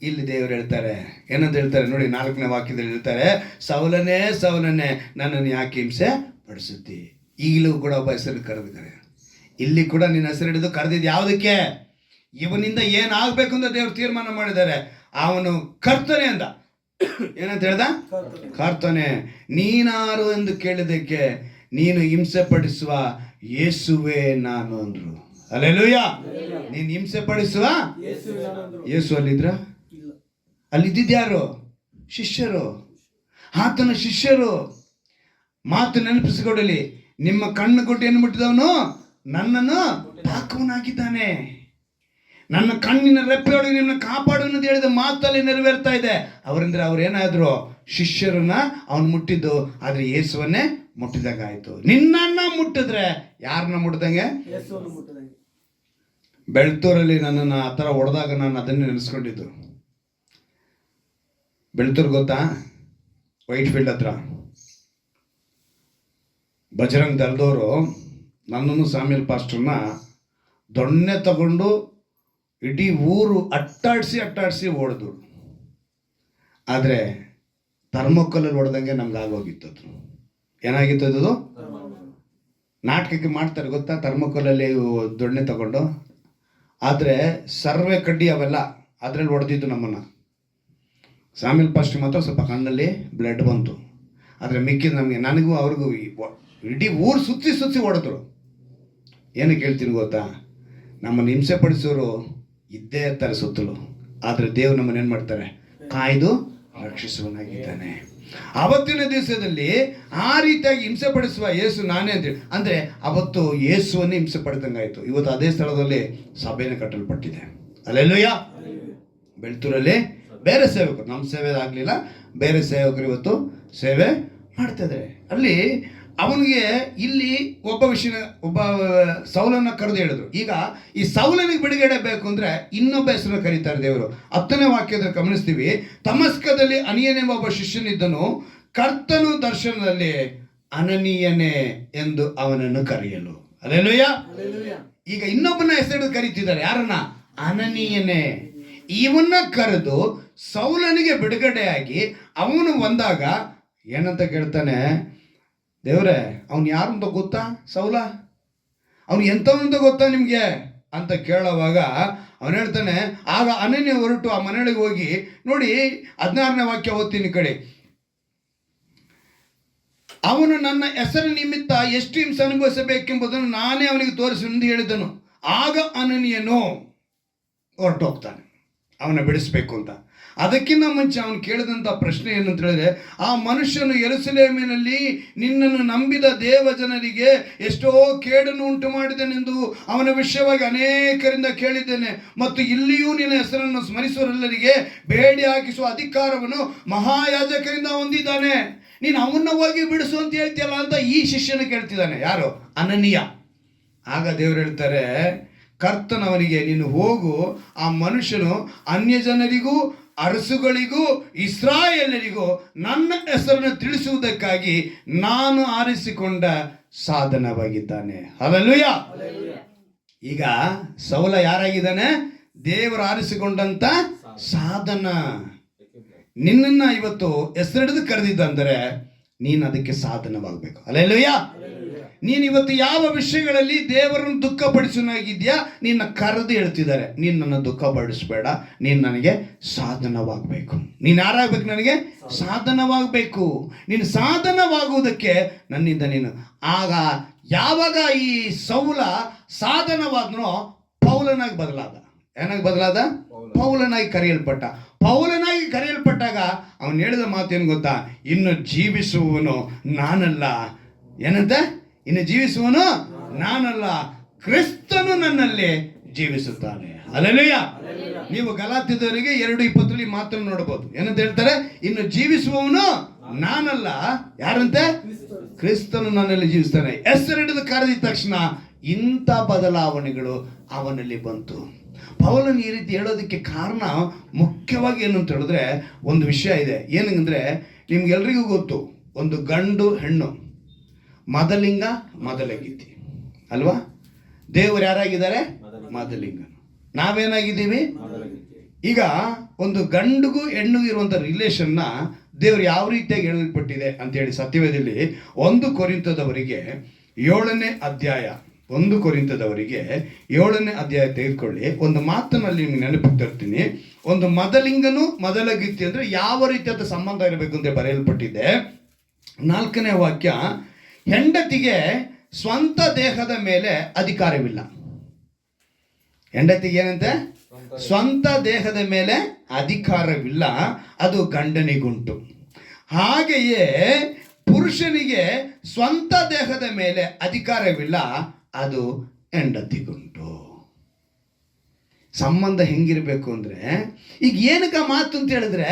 ಇಲ್ಲಿ ದೇವರು ಹೇಳ್ತಾರೆ, ಏನಂತ ಹೇಳ್ತಾರೆ ನೋಡಿ, 4ನೇ ವಾಕ್ಯದಲ್ಲಿ ಹೇಳ್ತಾರೆ, ಸೌಲನೇ ಸೌಲನೇ ನನ್ನನ್ನು ಯಾಕೆ ಹಿಂಸೆ ಪಡಿಸುತ್ತಿ? ಈಗಲೂ ಕೂಡ ಒಬ್ಬ ಹೆಸರು ಕರೆದಿದ್ದಾರೆ. ಇಲ್ಲಿ ಕೂಡ ನಿನ್ನ ಹೆಸರು ಹಿಡಿದು ಕರೆದಿದ್ದು ಯಾವುದಕ್ಕೆ? ಇವನಿಂದ ಏನಾಗಬೇಕು ಅಂತ ದೇವರು ತೀರ್ಮಾನ ಮಾಡಿದ್ದಾರೆ. ಅವನು ಕರ್ತನೆ ಅಂದ. ಏನಂತ ಹೇಳ್ದ? ಕರ್ತನೆ. ನೀನಾರು ಎಂದು ಕೇಳಿದಕ್ಕೆ ನೀನು ಹಿಂಸೆ ಪಡಿಸುವ ಯೇಸುವೆ ನಾನು ಅಂದ್ರು. ಹಲ್ಲೆಲೂಯಾ. ನೀನು ಹಿಂಸೆ ಪಡಿಸುವ ಯೇಸು ಅಲ್ಲಿದ್ರ? ಅಲ್ಲಿದ್ದಿದ್ಯಾರು? ಶಿಷ್ಯರು, ಆತನ ಶಿಷ್ಯರು. ಮಾತು ನೆನಪಿಸಿಕೊಡಲಿ, ನಿಮ್ಮ ಕಣ್ಣು ಕೊಟ್ಟು ಏನು ಮುಟ್ಟಿದವನು ನನ್ನನ್ನು ತಾಕುವನಾಗಿದ್ದಾನೆ. ನನ್ನ ಕಣ್ಣಿನ ರೆಪ್ಪೆಯೊಳಗೆ ನಿಮ್ಮನ್ನು ಕಾಪಾಡು ಅಂತ ಹೇಳಿದ ಮಾತಲ್ಲಿ ನೆರವೇರ್ತಾ ಇದೆ. ಅವರಂದ್ರೆ ಅವ್ರೇನಾದ್ರು ಶಿಷ್ಯರನ್ನ ಅವನು ಮುಟ್ಟಿದ್ದು, ಆದ್ರೆ ಯೇಸುವನ್ನೇ ಮುಟ್ಟಿದಾಗ ಆಯ್ತು. ನಿನ್ನನ್ನ ಮುಟ್ಟಿದ್ರೆ ಯಾರನ್ನ ಮುಟ್ಟಿದಂಗೆ? ಬೆಳ್ತೂರಲ್ಲಿ ನನ್ನನ್ನು ಆ ಥರ ಹೊಡೆದಾಗ ನಾನು ಅದನ್ನೇ ನೆನೆಸ್ಕೊಂಡಿದ್ದು. ಬೆಳ್ತೂರು ಗೊತ್ತಾ? ವೈಟ್ ಫೀಲ್ಡ್ ಹತ್ರ ಬಜರಂಗ್ ದಳದವರು ನನ್ನನ್ನು ಸಾಮ್ಯಲ್ ಪಾಸ್ಟರ್ನ ದೊಣ್ಣೆ ತಗೊಂಡು ಇಡೀ ಊರು ಅಟ್ಟಾಡಿಸಿ ಓಡಿದ್ರು. ಆದರೆ ಥರ್ಮೋಕೋಲಲ್ಲಿ ಹೊಡೆದಂಗೆ ನಮ್ಗೆ ಆಗೋಗಿತ್ತು. ಏನಾಗಿತ್ತು ಅದು? ನಾಟಕಕ್ಕೆ ಮಾಡ್ತಾರೆ ಗೊತ್ತಾ, ಥರ್ಮೋಕೋಲಲ್ಲಿ ದೊಣ್ಣೆ ತಗೊಂಡು. ಆದರೆ ಸರ್ವೆ ಕಡ್ಡಿ ಅವೆಲ್ಲ ಅದರಲ್ಲಿ ಹೊಡೆದಿದ್ದು ನಮ್ಮನ್ನು. ಸಾಮಿಲ್ ಪಾಸ್ಟ್ರಿಗೆ ಮಾತ್ರ ಸ್ವಲ್ಪ ಕಣ್ಣಲ್ಲಿ ಬ್ಲಡ್ ಬಂತು. ಆದರೆ ಮಿಕ್ಕಿದ ನಮಗೆ, ನನಗೂ ಅವ್ರಿಗೂ ಇಡೀ ಊರು ಸುತ್ತಿ ಹೊಡೆದ್ರು. ಏನಕ್ಕೆ ಹೇಳ್ತೀನಿ ಗೊತ್ತಾ? ನಮ್ಮನ್ನು ಹಿಂಸೆ ಪಡಿಸೋರು ಇದ್ದೇ ಇರ್ತಾರೆ ಸುತ್ತಲೂ, ಆದರೆ ದೇವ್ರು ನಮ್ಮನ್ನು ಏನು ಮಾಡ್ತಾರೆ? ಕಾಯ್ದು ರಕ್ಷಿಸುವನಾಗಿದ್ದಾನೆ. ಅವತ್ತಿನ ದಿವಸದಲ್ಲಿ ಆ ರೀತಿಯಾಗಿ ಹಿಂಸೆ ಪಡಿಸುವ ಯೇಸು ನಾನೇ ಅಂತೇಳಿ, ಅಂದರೆ ಅವತ್ತು ಯೇಸುವನ್ನೇ ಹಿಂಸೆ ಪಡೆದಂಗಾಯಿತು. ಇವತ್ತು ಅದೇ ಸ್ಥಳದಲ್ಲಿ ಸಭೆಯನ್ನು ಕಟ್ಟಲ್ಪಟ್ಟಿದೆ. ಅಲ್ಲೆಲ್ಲೂಯ್ಯ. ಬೆಳ್ತೂರಲ್ಲಿ ಬೇರೆ ಸೇವಕರು, ನಮ್ಮ ಸೇವೆ ಆಗಲಿಲ್ಲ, ಬೇರೆ ಸೇವಕರು ಇವತ್ತು ಸೇವೆ ಮಾಡ್ತಿದ್ದಾರೆ. ಅಲ್ಲಿ ಅವನಿಗೆ ಇಲ್ಲಿ ಒಬ್ಬ ಸೌಲನ್ನ ಕರೆದು ಹೇಳಿದ್ರು. ಈಗ ಈ ಸೌಲನಿಗೆ ಬಿಡುಗಡೆ ಬೇಕು ಅಂದರೆ ಇನ್ನೊಬ್ಬ ಹೆಸರನ್ನು ಕರೀತಾರೆ ದೇವರು. 10ನೇ ವಾಕ್ಯದಲ್ಲಿ ಗಮನಿಸ್ತೀವಿ, ತಮಸ್ಕದಲ್ಲಿ ಅನಿಯನೆಂಬ ಒಬ್ಬ ಶಿಷ್ಯನಿದ್ದನು, ಕರ್ತನು ದರ್ಶನದಲ್ಲಿ ಅನನೀಯನೇ ಎಂದು ಅವನನ್ನು ಕರೆಯಲು. ಅಲ್ಲೆಲ್ಲೂಯ್ಯ. ಈಗ ಇನ್ನೊಬ್ಬನ ಹೆಸರು ಕರೀತಿದ್ದಾರೆ. ಯಾರನ್ನ? ಅನನೀಯನೇ. ಇವನ್ನ ಕರೆದು ಸೌಲನಿಗೆ ಬಿಡುಗಡೆಯಾಗಿ ಅವನು ಬಂದಾಗ ಏನಂತ ಕೇಳ್ತಾನೆ? ದೇವ್ರೆ, ಅವನು ಯಾರು ಅಂತ ಗೊತ್ತಾ? ಸೌಲ ಅವನು ಎಂಥವಂತ ಗೊತ್ತಾ ನಿಮಗೆ ಅಂತ ಕೇಳೋವಾಗ ಅವನು ಹೇಳ್ತಾನೆ, ಆಗ ಅನನ್ಯ ಹೊರಟು ಆ ಮನೆಯೊಳಗೆ ಹೋಗಿ ನೋಡಿ, 16ನೇ ವಾಕ್ಯ ಓದ್ತೀನಿ ಕಡೆ. ಅವನು ನನ್ನ ಹೆಸರು ನಿಮಿತ್ತ ಎಷ್ಟು ಹಿಂಸೆ ಅನುಭವಿಸಬೇಕೆಂಬುದನ್ನು ನಾನೇ ಅವನಿಗೆ ತೋರಿಸಿ ಎಂದು ಹೇಳಿದನು. ಆಗ ಅನನ್ಯನು ಹೊರಟೋಗ್ತಾನೆ ಅವನ ಬಿಡಿಸ್ಬೇಕು ಅಂತ. ಅದಕ್ಕಿಂತ ಮುಂಚೆ ಅವನು ಕೇಳಿದಂಥ ಪ್ರಶ್ನೆ ಏನಂತ ಹೇಳಿದ್ರೆ, ಆ ಮನುಷ್ಯನು ಯೆರೂಸಲೇಮಿನಲ್ಲಿ ನಿನ್ನನ್ನು ನಂಬಿದ ದೇವ ಜನರಿಗೆ ಎಷ್ಟೋ ಕೇಡನ್ನು ಉಂಟು ಮಾಡಿದನೆಂದು ಅವನ ವಿಷಯವಾಗಿ ಅನೇಕರಿಂದ ಕೇಳಿದ್ದೇನೆ, ಮತ್ತು ಇಲ್ಲಿಯೂ ನಿನ್ನ ಹೆಸರನ್ನು ಸ್ಮರಿಸುವರೆಲ್ಲರಿಗೆ ಬೇಡಿ ಹಾಕಿಸುವ ಅಧಿಕಾರವನ್ನು ಮಹಾಯಾಜಕರಿಂದ ಹೊಂದಿದ್ದಾನೆ. ನೀನು ಅವನ್ನ ಹೋಗಿ ಬಿಡಿಸು ಅಂತ ಹೇಳ್ತೀಯಲ್ಲ ಅಂತ ಈ ಶಿಷ್ಯನ ಕೇಳ್ತಿದ್ದಾನೆ. ಯಾರು? ಅನನೀಯ. ಆಗ ದೇವರು ಹೇಳ್ತಾರೆ, ಕರ್ತನವನಿಗೆ, ನೀನು ಹೋಗು, ಆ ಮನುಷ್ಯನು ಅನ್ಯ ಜನರಿಗೂ ಅರಸುಗಳಿಗೂ ಇಸ್ರಾಯೇಲರಿಗೂ ನನ್ನ ಹೆಸರನ್ನು ತಿಳಿಸುವುದಕ್ಕಾಗಿ ನಾನು ಆರಿಸಿಕೊಂಡ ಸಾಧನವಾಗಿದ್ದಾನೆ. ಹಲ್ಲೆಲೂಯ. ಈಗ ಸೌಲ ಯಾರಾಗಿದ್ದಾನೆ? ದೇವರು ಆರಿಸಿಕೊಂಡಂತ ಸಾಧನ. ನಿನ್ನನ್ನ ಇವತ್ತು ಹೆಸರಿಡಿದು ಕರೆದಿದ್ದಂದರೆ ನೀನು ಅದಕ್ಕೆ ಸಾಧನವಾಗಬೇಕು. ಹಲ್ಲೆಲೂಯ. ನೀನು ಇವತ್ತು ಯಾವ ವಿಷಯಗಳಲ್ಲಿ ದೇವರನ್ನು ದುಃಖಪಡಿಸೋನಾಗಿದ್ಯಾ, ನಿನ್ನ ಕರೆದು ಹೇಳ್ತಿದ್ದಾರೆ, ನೀನು ನನ್ನ ದುಃಖಪಡಿಸಬೇಡ, ನೀನು ನನಗೆ ಸಾಧನವಾಗಬೇಕು. ನೀನು ಯಾರಾಗಬೇಕು? ನನಗೆ ಸಾಧನವಾಗಬೇಕು. ನೀನು ಸಾಧನವಾಗುವುದಕ್ಕೆ ನನ್ನಿಂದ ನೀನು. ಆಗ ಯಾವಾಗ ಈ ಸೌಲ ಸಾಧನವಾದನೋ ಪೌಲನಾಗಿ ಬದಲಾದ. ಏನಾಗಿ ಬದಲಾದ? ಪೌಲನಾಗಿ ಕರೆಯಲ್ಪಟ್ಟ. ಪೌಲನಾಗಿ ಕರೆಯಲ್ಪಟ್ಟಾಗ ಅವನು ಹೇಳಿದ ಮಾತೇನು ಗೊತ್ತಾ? ಇನ್ನು ಜೀವಿಸುವವನು ನಾನಲ್ಲ. ಏನಂತ? ಇನ್ನು ಜೀವಿಸುವನು ನಾನಲ್ಲ, ಕ್ರಿಸ್ತನು ನನ್ನಲ್ಲಿ ಜೀವಿಸುತ್ತಾನೆ. ಹಲ್ಲೆಲೂಯ. ನೀವು ಗಲಾತ್ಯದವರಿಗೆ 2:20 ಮಾತನ್ನು ನೋಡಬಹುದು. ಏನಂತ ಹೇಳ್ತಾರೆ? ಇನ್ನು ಜೀವಿಸುವವನು ನಾನಲ್ಲ, ಯಾರಂತೆ? ಕ್ರಿಸ್ತನು ನನ್ನಲ್ಲಿ ಜೀವಿಸ್ತಾನೆ. ಹೆಸರಿಡಿದು ಕರೆದಿದ ತಕ್ಷಣ ಇಂಥ ಬದಲಾವಣೆಗಳು ಅವನಲ್ಲಿ ಬಂತು. ಪೌಲನು ಈ ರೀತಿ ಹೇಳೋದಕ್ಕೆ ಕಾರಣ ಮುಖ್ಯವಾಗಿ ಏನು ಅಂತ ಹೇಳಿದ್ರೆ, ಒಂದು ವಿಷಯ ಇದೆ. ಏನಂದ್ರೆ, ನಿಮ್ಗೆಲ್ರಿಗೂ ಗೊತ್ತು, ಒಂದು ಗಂಡು ಹೆಣ್ಣು, ಮದಲಿಂಗ ಮದಲಗಿತ್ತಿ ಅಲ್ವಾ? ದೇವರು ಯಾರಾಗಿದ್ದಾರೆ? ಮದಲಿಂಗ. ನಾವೇನಾಗಿದ್ದೀವಿ? ಈಗ ಒಂದು ಗಂಡಿಗೂ ಹೆಣ್ಣಿಗೂ ಇರುವಂಥ ರಿಲೇಷನ್ನ ದೇವರು ಯಾವ ರೀತಿಯಾಗಿ ಹೇಳಲ್ಪಟ್ಟಿದೆ ಅಂತೇಳಿ ಸತ್ಯವೇದದಲ್ಲಿ 1 ಕೊರಿಂಥದವರಿಗೆ 7ನೇ ಅಧ್ಯಾಯ 1 ಕೊರಿಂಥದವರಿಗೆ 7ನೇ ಅಧ್ಯಾಯ ತೆಗೆದುಕೊಳ್ಳಿ. ಒಂದು ಮಾತನಲ್ಲಿ ನಿಮ್ಗೆ ನೆನಪಿಗೆ ತರ್ತೀನಿ. ಒಂದು ಮದಲಿಂಗನು ಮದಲಗಿತ್ತಿ ಅಂದರೆ ಯಾವ ರೀತಿಯಾದ ಸಂಬಂಧ ಇರಬೇಕು ಅಂತ ಬರೆಯಲ್ಪಟ್ಟಿದೆ. 4ನೇ ವಾಕ್ಯ, ಹೆಂಡತಿಗೆ ಸ್ವಂತ ದೇಹದ ಮೇಲೆ ಅಧಿಕಾರವಿಲ್ಲ. ಹೆಂಡತಿಗೆ ಏನಂತೆ? ಸ್ವಂತ ದೇಹದ ಮೇಲೆ ಅಧಿಕಾರವಿಲ್ಲ, ಅದು ಗಂಡನಿಗುಂಟು. ಹಾಗೆಯೇ ಪುರುಷನಿಗೆ ಸ್ವಂತ ದೇಹದ ಮೇಲೆ ಅಧಿಕಾರವಿಲ್ಲ, ಅದು ಹೆಂಡತಿಗುಂಟು. ಸಂಬಂಧ ಹೆಂಗಿರ್ಬೇಕು ಅಂದ್ರೆ, ಈಗ ಏನಕ್ಕ ಮಾತು ಅಂತ ಹೇಳಿದ್ರೆ,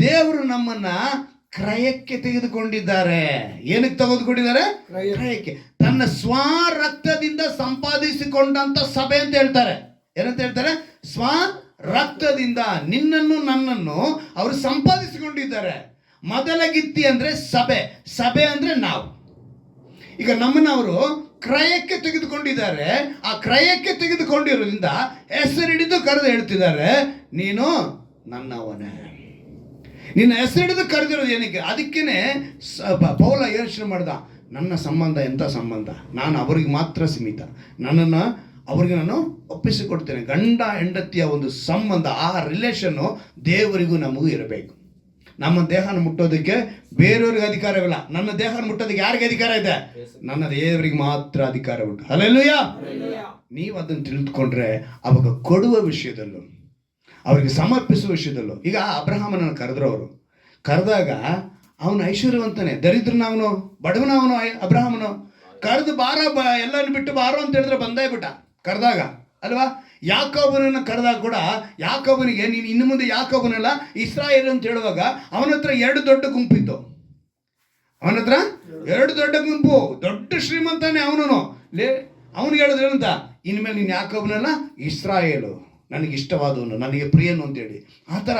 ದೇವರು ನಮ್ಮನ್ನ ಕ್ರಯಕ್ಕೆ ತೆಗೆದುಕೊಂಡಿದ್ದಾರೆ. ಏನಕ್ಕೆ ತೆಗೆದುಕೊಂಡಿದ್ದಾರೆ? ಕ್ರಯಕ್ಕೆ. ತನ್ನ ಸ್ವರಕ್ತದಿಂದ ಸಂಪಾದಿಸಿಕೊಂಡಂತ ಸಭೆ ಅಂತ ಹೇಳ್ತಾರೆ. ಏನಂತ ಹೇಳ್ತಾರೆ? ಸ್ವರಕ್ತದಿಂದ ನಿನ್ನನ್ನು ನನ್ನನ್ನು ಅವರು ಸಂಪಾದಿಸಿಕೊಂಡಿದ್ದಾರೆ. ಮೊದಲ ಗಿತ್ತಿ ಅಂದ್ರೆ ಸಭೆ, ಸಭೆ ಅಂದ್ರೆ ನಾವು. ಈಗ ನಮ್ಮನ್ನ ಅವರು ಕ್ರಯಕ್ಕೆ ತೆಗೆದುಕೊಂಡಿದ್ದಾರೆ. ಆ ಕ್ರಯಕ್ಕೆ ತೆಗೆದುಕೊಂಡಿರೋದ್ರಿಂದ ಹೆಸರಿಡಿದು ಕರೆದು ಹೇಳ್ತಿದ್ದಾರೆ, ನೀನು ನನ್ನವನೇ. ನಿನ್ನ ಹೆಸರಿಡಿದು ಕರೆದಿರೋದು ಏನಕ್ಕೆ? ಅದಕ್ಕೇನೆ ಪೌಲ ಯೋಚನೆ ಮಾಡ್ದ, ನನ್ನ ಸಂಬಂಧ ಎಂಥ ಸಂಬಂಧ, ನಾನು ಅವರಿಗೆ ಮಾತ್ರ ಸೀಮಿತ, ನನ್ನನ್ನು ಅವ್ರಿಗೆ ನಾನು ಒಪ್ಪಿಸಿಕೊಡ್ತೇನೆ. ಗಂಡ ಹೆಂಡತಿಯ ಒಂದು ಸಂಬಂಧ, ಆ ರಿಲೇಷನ್ನು ದೇವರಿಗೂ ನಮಗೂ ಇರಬೇಕು. ನಮ್ಮ ದೇಹನ ಮುಟ್ಟೋದಕ್ಕೆ ಬೇರೆಯವ್ರಿಗೆ ಅಧಿಕಾರವಿಲ್ಲ. ನನ್ನ ದೇಹನ ಮುಟ್ಟೋದಕ್ಕೆ ಯಾರಿಗೆ ಅಧಿಕಾರ ಇದೆ? ನನ್ನ ದೇವರಿಗೆ ಮಾತ್ರ ಅಧಿಕಾರ ಉಂಟು. ಹಲ್ಲೆಲೂಯಾ. ನೀವು ಅದನ್ನು ತಿಳಿದುಕೊಂಡ್ರೆ ಅವಾಗ ಕೊಡುವ ವಿಷಯದಲ್ಲೂ, ಅವರಿಗೆ ಸಮರ್ಪಿಸುವ ವಿಷಯದಲ್ಲೂ. ಈಗ ಅಬ್ರಹಾಮನನ್ನು ಕರೆದ್ರು. ಅವರು ಕರೆದಾಗ ಅವನು ಐಶ್ವರ್ಯವಂತನೇ, ದರಿದ್ರನವನು, ಬಡವನವನು. ಅಬ್ರಹಾಮನು ಕರೆದು ಎಲ್ಲನ್ನು ಬಿಟ್ಟು ಬಾರೋ ಅಂತ ಹೇಳಿದ್ರೆ ಬಂದೇ ಬಿಟ್ಟ ಕರೆದಾಗ, ಅಲ್ವಾ? ಯಾಕೋಬನನ್ನು ಕರೆದಾಗ ಕೂಡ ಯಾಕೋಬನಿಗೆ, ನೀನು ಇನ್ನು ಮುಂದೆ ಯಾಕೋಬನಲ್ಲ ಇಸ್ರಾಯೇಲ್ ಅಂತ ಹೇಳುವಾಗ ಅವನ ಹತ್ರ 2 ದೊಡ್ಡ ಗುಂಪಿತ್ತು. ಅವನ ಹತ್ರ 2 ದೊಡ್ಡ ಗುಂಪು, ದೊಡ್ಡ ಶ್ರೀಮಂತನೇ ಅವನು. ಅವನಿಗೆ ಹೇಳಿದ್ರು ಏನಂತ, ಇನ್ಮೇಲೆ ನೀನು ಯಾಕೋಬನಲ್ಲ ಇಸ್ರಾಯೇಲು, ನನಗೆ ಇಷ್ಟವಾದವನು, ನನಗೆ ಪ್ರಿಯನು ಅಂತೇಳಿ. ಆ ಥರ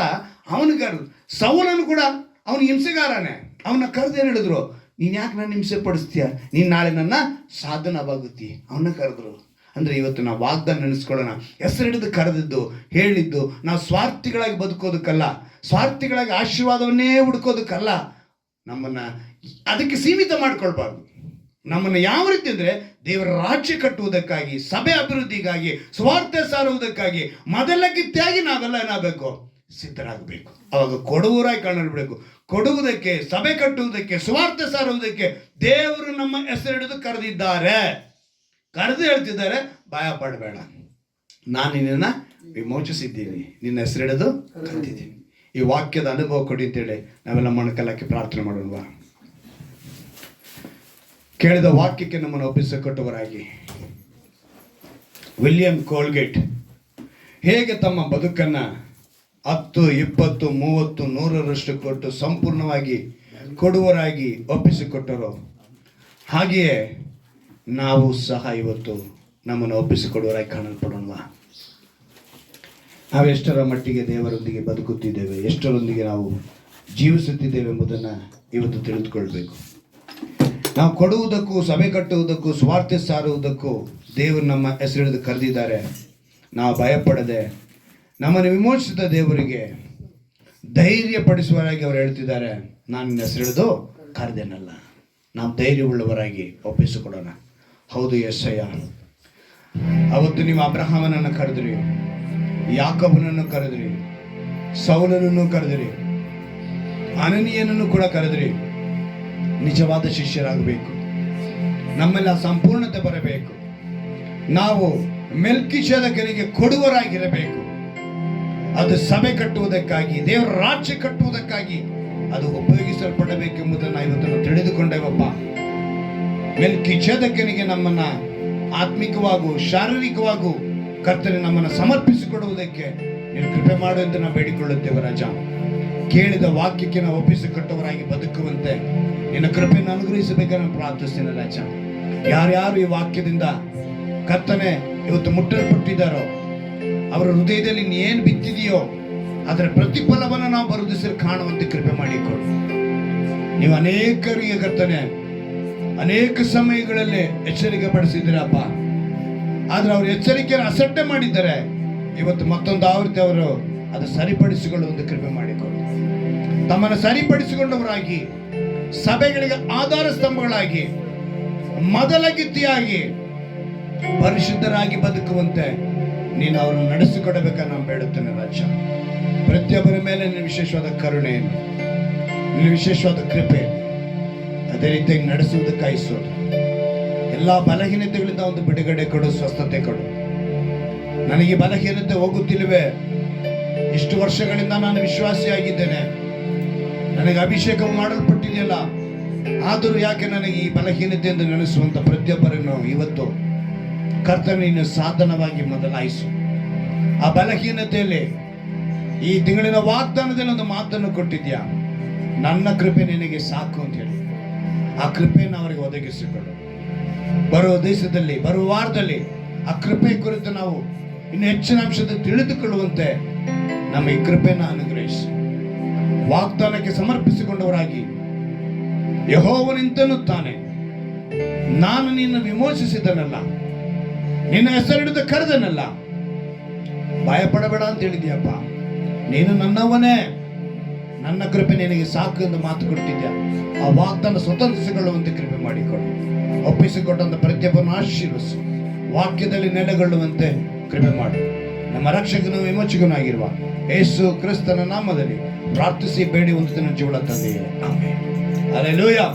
ಅವನಿಗೆ ಕರೆದು. ಸೌಲನು ಕೂಡ ಅವನು ಹಿಂಸೆಗಾರನೇ. ಅವನ್ನ ಕರೆದು ಏನು ಹೇಳಿದ್ರು, ನೀನು ಯಾಕೆ ನನ್ನ ಹಿಂಸೆ ಪಡಿಸ್ತೀಯ, ನೀನು ನಾಳೆ ನನ್ನ ಸಾಧನವಾಗುತ್ತಿ. ಅವನ್ನ ಕರೆದ್ರು. ಅಂದರೆ ಇವತ್ತು ನಾವು ವಾಗ್ದಾನ ನೆನೆಸ್ಕೊಳ್ಳೋಣ. ಹೆಸರಿಡಿದು ಕರೆದಿದ್ದು, ಹೇಳಿದ್ದು, ನಾವು ಸ್ವಾರ್ಥಿಗಳಾಗಿ ಬದುಕೋದಕ್ಕಲ್ಲ, ಸ್ವಾರ್ಥಿಗಳಾಗಿ ಆಶೀರ್ವಾದವನ್ನೇ ಹುಡ್ಕೋದಕ್ಕಲ್ಲ. ನಮ್ಮನ್ನು ಅದಕ್ಕೆ ಸೀಮಿತ ಮಾಡ್ಕೊಳ್ಬಾರ್ದು. ನಮ್ಮನ್ನು ಯಾವ ರೀತಿ ಅಂದರೆ ದೇವರ ರಾಜ್ಯ ಕಟ್ಟುವುದಕ್ಕಾಗಿ, ಸಭೆ ಅಭಿವೃದ್ಧಿಗಾಗಿ, ಸ್ವಾರ್ಥ ಸಾರುವುದಕ್ಕಾಗಿ ಮೊದಲ ಗಿತ್ತಿಯಾಗಿ ನಾವೆಲ್ಲ ಏನಾಗಬೇಕು? ಸಿದ್ಧರಾಗಬೇಕು. ಅವಾಗ ಕೊಡುವರಾಗಿ ಕಾಣಬೇಕು. ಕೊಡುವುದಕ್ಕೆ, ಸಭೆ ಕಟ್ಟುವುದಕ್ಕೆ, ಸ್ವಾರ್ಥ ಸಾರುವುದಕ್ಕೆ ದೇವರು ನಮ್ಮ ಹೆಸರಿಡಿದು ಕರೆದಿದ್ದಾರೆ. ಕರೆದು ಹೇಳ್ತಿದ್ದಾರೆ, ಭಯ ಪಡಬೇಡ, ನಾನು ನಿನ್ನನ್ನು ವಿಮೋಚಿಸಿದ್ದೀನಿ, ನಿನ್ನ ಹೆಸರಿಡಿದು ಕರೆದಿದ್ದೀನಿ. ಈ ವಾಕ್ಯದ ಅನುಭವ ಕೊಡಿ ಅಂತೇಳಿ ನಾವೆಲ್ಲ ಮೊಣಕಲ್ಲಕ್ಕೆ ಪ್ರಾರ್ಥನೆ ಮಾಡೋಣ. ಕೇಳಿದ ವಾಕ್ಯಕ್ಕೆ ನಮ್ಮನ್ನು ಒಪ್ಪಿಸಿಕೊಟ್ಟವರಾಗಿ ವಿಲಿಯಂ ಕೋಲ್ಗೇಟ್ ಹೇಗೆ ತಮ್ಮ ಬದುಕನ್ನು 10, 20, 30, 100ರಷ್ಟು ಕೊಟ್ಟು ಸಂಪೂರ್ಣವಾಗಿ ಕೊಡುವರಾಗಿ ಒಪ್ಪಿಸಿಕೊಟ್ಟರು, ಹಾಗೆಯೇ ನಾವು ಸಹ ಇವತ್ತು ನಮ್ಮನ್ನು ಒಪ್ಪಿಸಿಕೊಡುವರಾಗಿ ಕಾಣಲ್ಪಡೋಣ. ನಾವು ಎಷ್ಟರ ಮಟ್ಟಿಗೆ ದೇವರೊಂದಿಗೆ ಬದುಕುತ್ತಿದ್ದೇವೆ, ಎಷ್ಟರೊಂದಿಗೆ ನಾವು ಜೀವಿಸುತ್ತಿದ್ದೇವೆ ಎಂಬುದನ್ನು ಇವತ್ತು ತಿಳಿದುಕೊಳ್ಬೇಕು. ನಾವು ಕೊಡುವುದಕ್ಕೂ, ಸಭೆ ಕಟ್ಟುವುದಕ್ಕೂ, ಸ್ವಾರ್ಥ ಸಾರುವುದಕ್ಕೂ ದೇವರು ನಮ್ಮ ಹೆಸರಿಡಿದು ಕರೆದಿದ್ದಾರೆ. ನಾವು ಭಯಪಡದೆ ನಮ್ಮನ್ನು ವಿಮೋಚಿಸಿದ ದೇವರಿಗೆ ಧೈರ್ಯಪಡಿಸುವರಾಗಿ ಅವರು ಹೇಳ್ತಿದ್ದಾರೆ, ನಾನು ನಿನ್ನ ಹೆಸರಿಡಿದು ಕರೆದೇನಲ್ಲ. ನಾವು ಧೈರ್ಯವುಳ್ಳವರಾಗಿ ಒಪ್ಪಿಸಿಕೊಡೋಣ. ಹೌದು ಯೆಸಯ್ಯ, ಅವತ್ತು ನೀವು ಅಬ್ರಹಾಮನನ್ನು ಕರೆದ್ರಿ, ಯಾಕೋಬನನ್ನು ಕರೆದ್ರಿ, ಸೌಲನನ್ನು ಕರೆದ್ರಿ, ಅನನೀಯನನ್ನು ಕೂಡ ಕರೆದ್ರಿ. ನಿಜವಾದ ಶಿಷ್ಯರಾಗಬೇಕು. ನಮ್ಮೆಲ್ಲ ಸಂಪೂರ್ಣತೆ ಬರಬೇಕು. ನಾವು ಮೆಲ್ಕಿಸೆದೇಕನಿಗೆ ಕೊಡುವರಾಗಿರಬೇಕು. ಅದು ಸಭೆ ಕಟ್ಟುವುದಕ್ಕಾಗಿ, ದೇವರ ರಾಜ್ಯ ಕಟ್ಟುವುದಕ್ಕಾಗಿ ಅದು ಉಪಯೋಗಿಸಲ್ಪಡಬೇಕೆಂಬುದನ್ನು ಇವತ್ತು ನಾವು ತಿಳಿದುಕೊಂಡೇವಪ್ಪ. ಮೆಲ್ಕಿಸೆದೇಕನಿಗೆ ನಮ್ಮನ್ನ ಆತ್ಮಿಕವಾಗೂ ಶಾರೀರಿಕವಾಗೂ ಕರ್ತನೆ ನಮ್ಮನ್ನು ಸಮರ್ಪಿಸಿಕೊಡುವುದಕ್ಕೆ ನೀನು ಕೃಪೆ ಮಾಡು ಎಂದು ನಾವು ಬೇಡಿಕೊಳ್ಳುತ್ತೇವೆ ರಾಜ. ಕೇಳಿದ ವಾಕ್ಯಕ್ಕೆ ನಾವು ಒಪ್ಪಿಸಿಕೊಟ್ಟವರಾಗಿ ಬದುಕುವಂತೆ ನಿನ್ನ ಕೃಪೆಯನ್ನು ಅನುಗ್ರಹಿಸಬೇಕಂತ ನಾನು ಪ್ರಾರ್ಥಿಸ್ತೇನೆ ರಾಜ. ಯಾರ್ಯಾರು ಈ ವಾಕ್ಯದಿಂದ ಕರ್ತನೆ ಇವತ್ತು ಮುಟ್ಟಲ್ಪಟ್ಟಿದ್ದಾರೋ, ಅವರ ಹೃದಯದಲ್ಲಿ ಏನು ಬಿತ್ತಿದೆಯೋ ಅದರ ಪ್ರತಿಫಲವನ್ನು ನಾವು ಬರುದಿಸಿ ಕಾಣುವಂತೆ ಕೃಪೆ ಮಾಡಿಕೊಡು. ನೀವು ಅನೇಕರಿಗೆ ಕರ್ತನೆ ಅನೇಕ ಸಮಯಗಳಲ್ಲಿ ಎಚ್ಚರಿಕೆ ಪಡಿಸಿದ್ದೀರಪ್ಪ. ಆದ್ರೆ ಅವರು ಎಚ್ಚರಿಕೆಯನ್ನು ಅಸಡ್ಡೆ ಮಾಡಿದ್ದಾರೆ. ಇವತ್ತು ಮತ್ತೊಂದು ಆವೃತ್ತಿ ಅವರು ಅದು ಸರಿಪಡಿಸಿಕೊಳ್ಳುವಂತೆ ಕೃಪೆ ಮಾಡಿಕೊಡು. ತಮ್ಮನ್ನು ಸರಿಪಡಿಸಿಕೊಂಡವರಾಗಿ, ಸಭೆಗಳಿಗೆ ಆಧಾರ ಸ್ತಂಭಗಳಾಗಿ, ಮೊದಲ ಗಿತ್ತಿಯಾಗಿ ಪರಿಶುದ್ಧರಾಗಿ ಬದುಕುವಂತೆ ನೀನು ಅವರನ್ನು ನಡೆಸಿಕೊಡಬೇಕನ್ನು ನಾನು ಬೇಡುತ್ತೇನೆ ರಾಜ. ಪ್ರತಿಯೊಬ್ಬರ ಮೇಲೆ ನಿನ್ನ ವಿಶೇಷವಾದ ಕರುಣೆಯನ್ನು, ನಿನ್ನ ವಿಶೇಷವಾದ ಕೃಪೆ ಅದೇ ರೀತಿಯಾಗಿ ನಡೆಸುವುದಕ್ಕಾಗಿ ಸ್ತೋತ್ರ. ಎಲ್ಲ ಬಲಹೀನತೆಗಳಿಂದ ಒಂದು ಬಿಡುಗಡೆ ಕೊಡು, ಸ್ವಸ್ಥತೆ ಕೊಡು. ನನಗೆ ಬಲಹೀನತೆ ಹೋಗುತ್ತಿಲ್ಲವೇ, ಇಷ್ಟು ವರ್ಷಗಳಿಂದ ನಾನು ವಿಶ್ವಾಸಿಯಾಗಿದ್ದೇನೆ, ನನಗೆ ಅಭಿಷೇಕ ಮಾಡಲ್ಪಟ್ಟಿದೆಯಲ್ಲ, ಆದರೂ ಯಾಕೆ ನನಗೆ ಈ ಬಲಹೀನತೆಯಿಂದ ನೆನೆಸುವಂತ ಪ್ರತಿಯೊಬ್ಬರನ್ನು ಇವತ್ತು ಕರ್ತನ ನೀನು ಸಾಧನವಾಗಿ ಬದಲಾಯಿಸು. ಆ ಬಲಹೀನತೆಯಲ್ಲಿ ಈ ತಿಂಗಳಿನ ವಾಗ್ದಾನದಲ್ಲಿ ಒಂದು ಮಾತನ್ನು ಕೊಟ್ಟಿದ್ಯಾ, ನನ್ನ ಕೃಪೆ ನಿನಗೆ ಸಾಕು ಅಂತ ಹೇಳಿ. ಆ ಕೃಪೆಯನ್ನು ಅವರಿಗೆ ಒದಗಿಸಿಕೊಳ್ಳು. ಬರುವ ದೇಶದಲ್ಲಿ, ಬರುವ ವಾರದಲ್ಲಿ ಆ ಕೃಪೆ ಕುರಿತು ನಾವು ಇನ್ನು ಹೆಚ್ಚಿನ ಅಂಶದ ತಿಳಿದುಕೊಳ್ಳುವಂತೆ ನಮ್ಮ ಈ ಕೃಪೆಯನ್ನು ಅನುಗ್ರಹಿಸಿ ವಾಗ್ದಾನಕ್ಕೆ ಸಮರ್ಪಿಸಿಕೊಂಡವರಾಗಿ ಯೆಹೋವನಿಂದಲೂ ನಾನು ನಿನ್ನ ವಿಮೋಚಿಸಿದನಲ್ಲ, ನಿನ್ನ ಹೆಸರಿಡಿದು ಕರೆದನಲ್ಲ, ಭಯಪಡಬೇಡ ಅಂತ ಹೇಳಿದ್ಯಪ್ಪ. ನೀನು ನನ್ನವನೇ, ನನ್ನ ಕೃಪೆ ನಿನಗೆ ಸಾಕು ಎಂದು ಮಾತು ಕೊಟ್ಟಿದ್ಯಾ. ಆ ವಾಗ್ದಾನ ಸ್ವತಂತ್ರಿಸಿಕೊಳ್ಳುವಂತೆ ಕೃಪೆ ಮಾಡಿಕೊಡು. ಒಪ್ಪಿಸಿಕೊಟ್ಟಂತ ಪ್ರತಿಯೊಬ್ಬನ್ನು ಆಶೀರ್ವದಿಸು. ವಾಕ್ಯದಲ್ಲಿ ನೆಲೆಗೊಳ್ಳುವಂತೆ ಕೃಪೆ ಮಾಡು. ನಮ್ಮ ರಕ್ಷಕನು ವಿಮೋಚಕನಾಗಿರುವ ಯೇಸು ಕ್ರಿಸ್ತನ ನಾಮದಲ್ಲಿ ಪ್ರಾರ್ಥಿಸಿ ಬೇಡಿ ಒಂದು ದಿನ ಜೀವಳ ತಂದೆಯೇ, ಆಮೆನ್. ಹಲ್ಲೆಲೂಯಾ.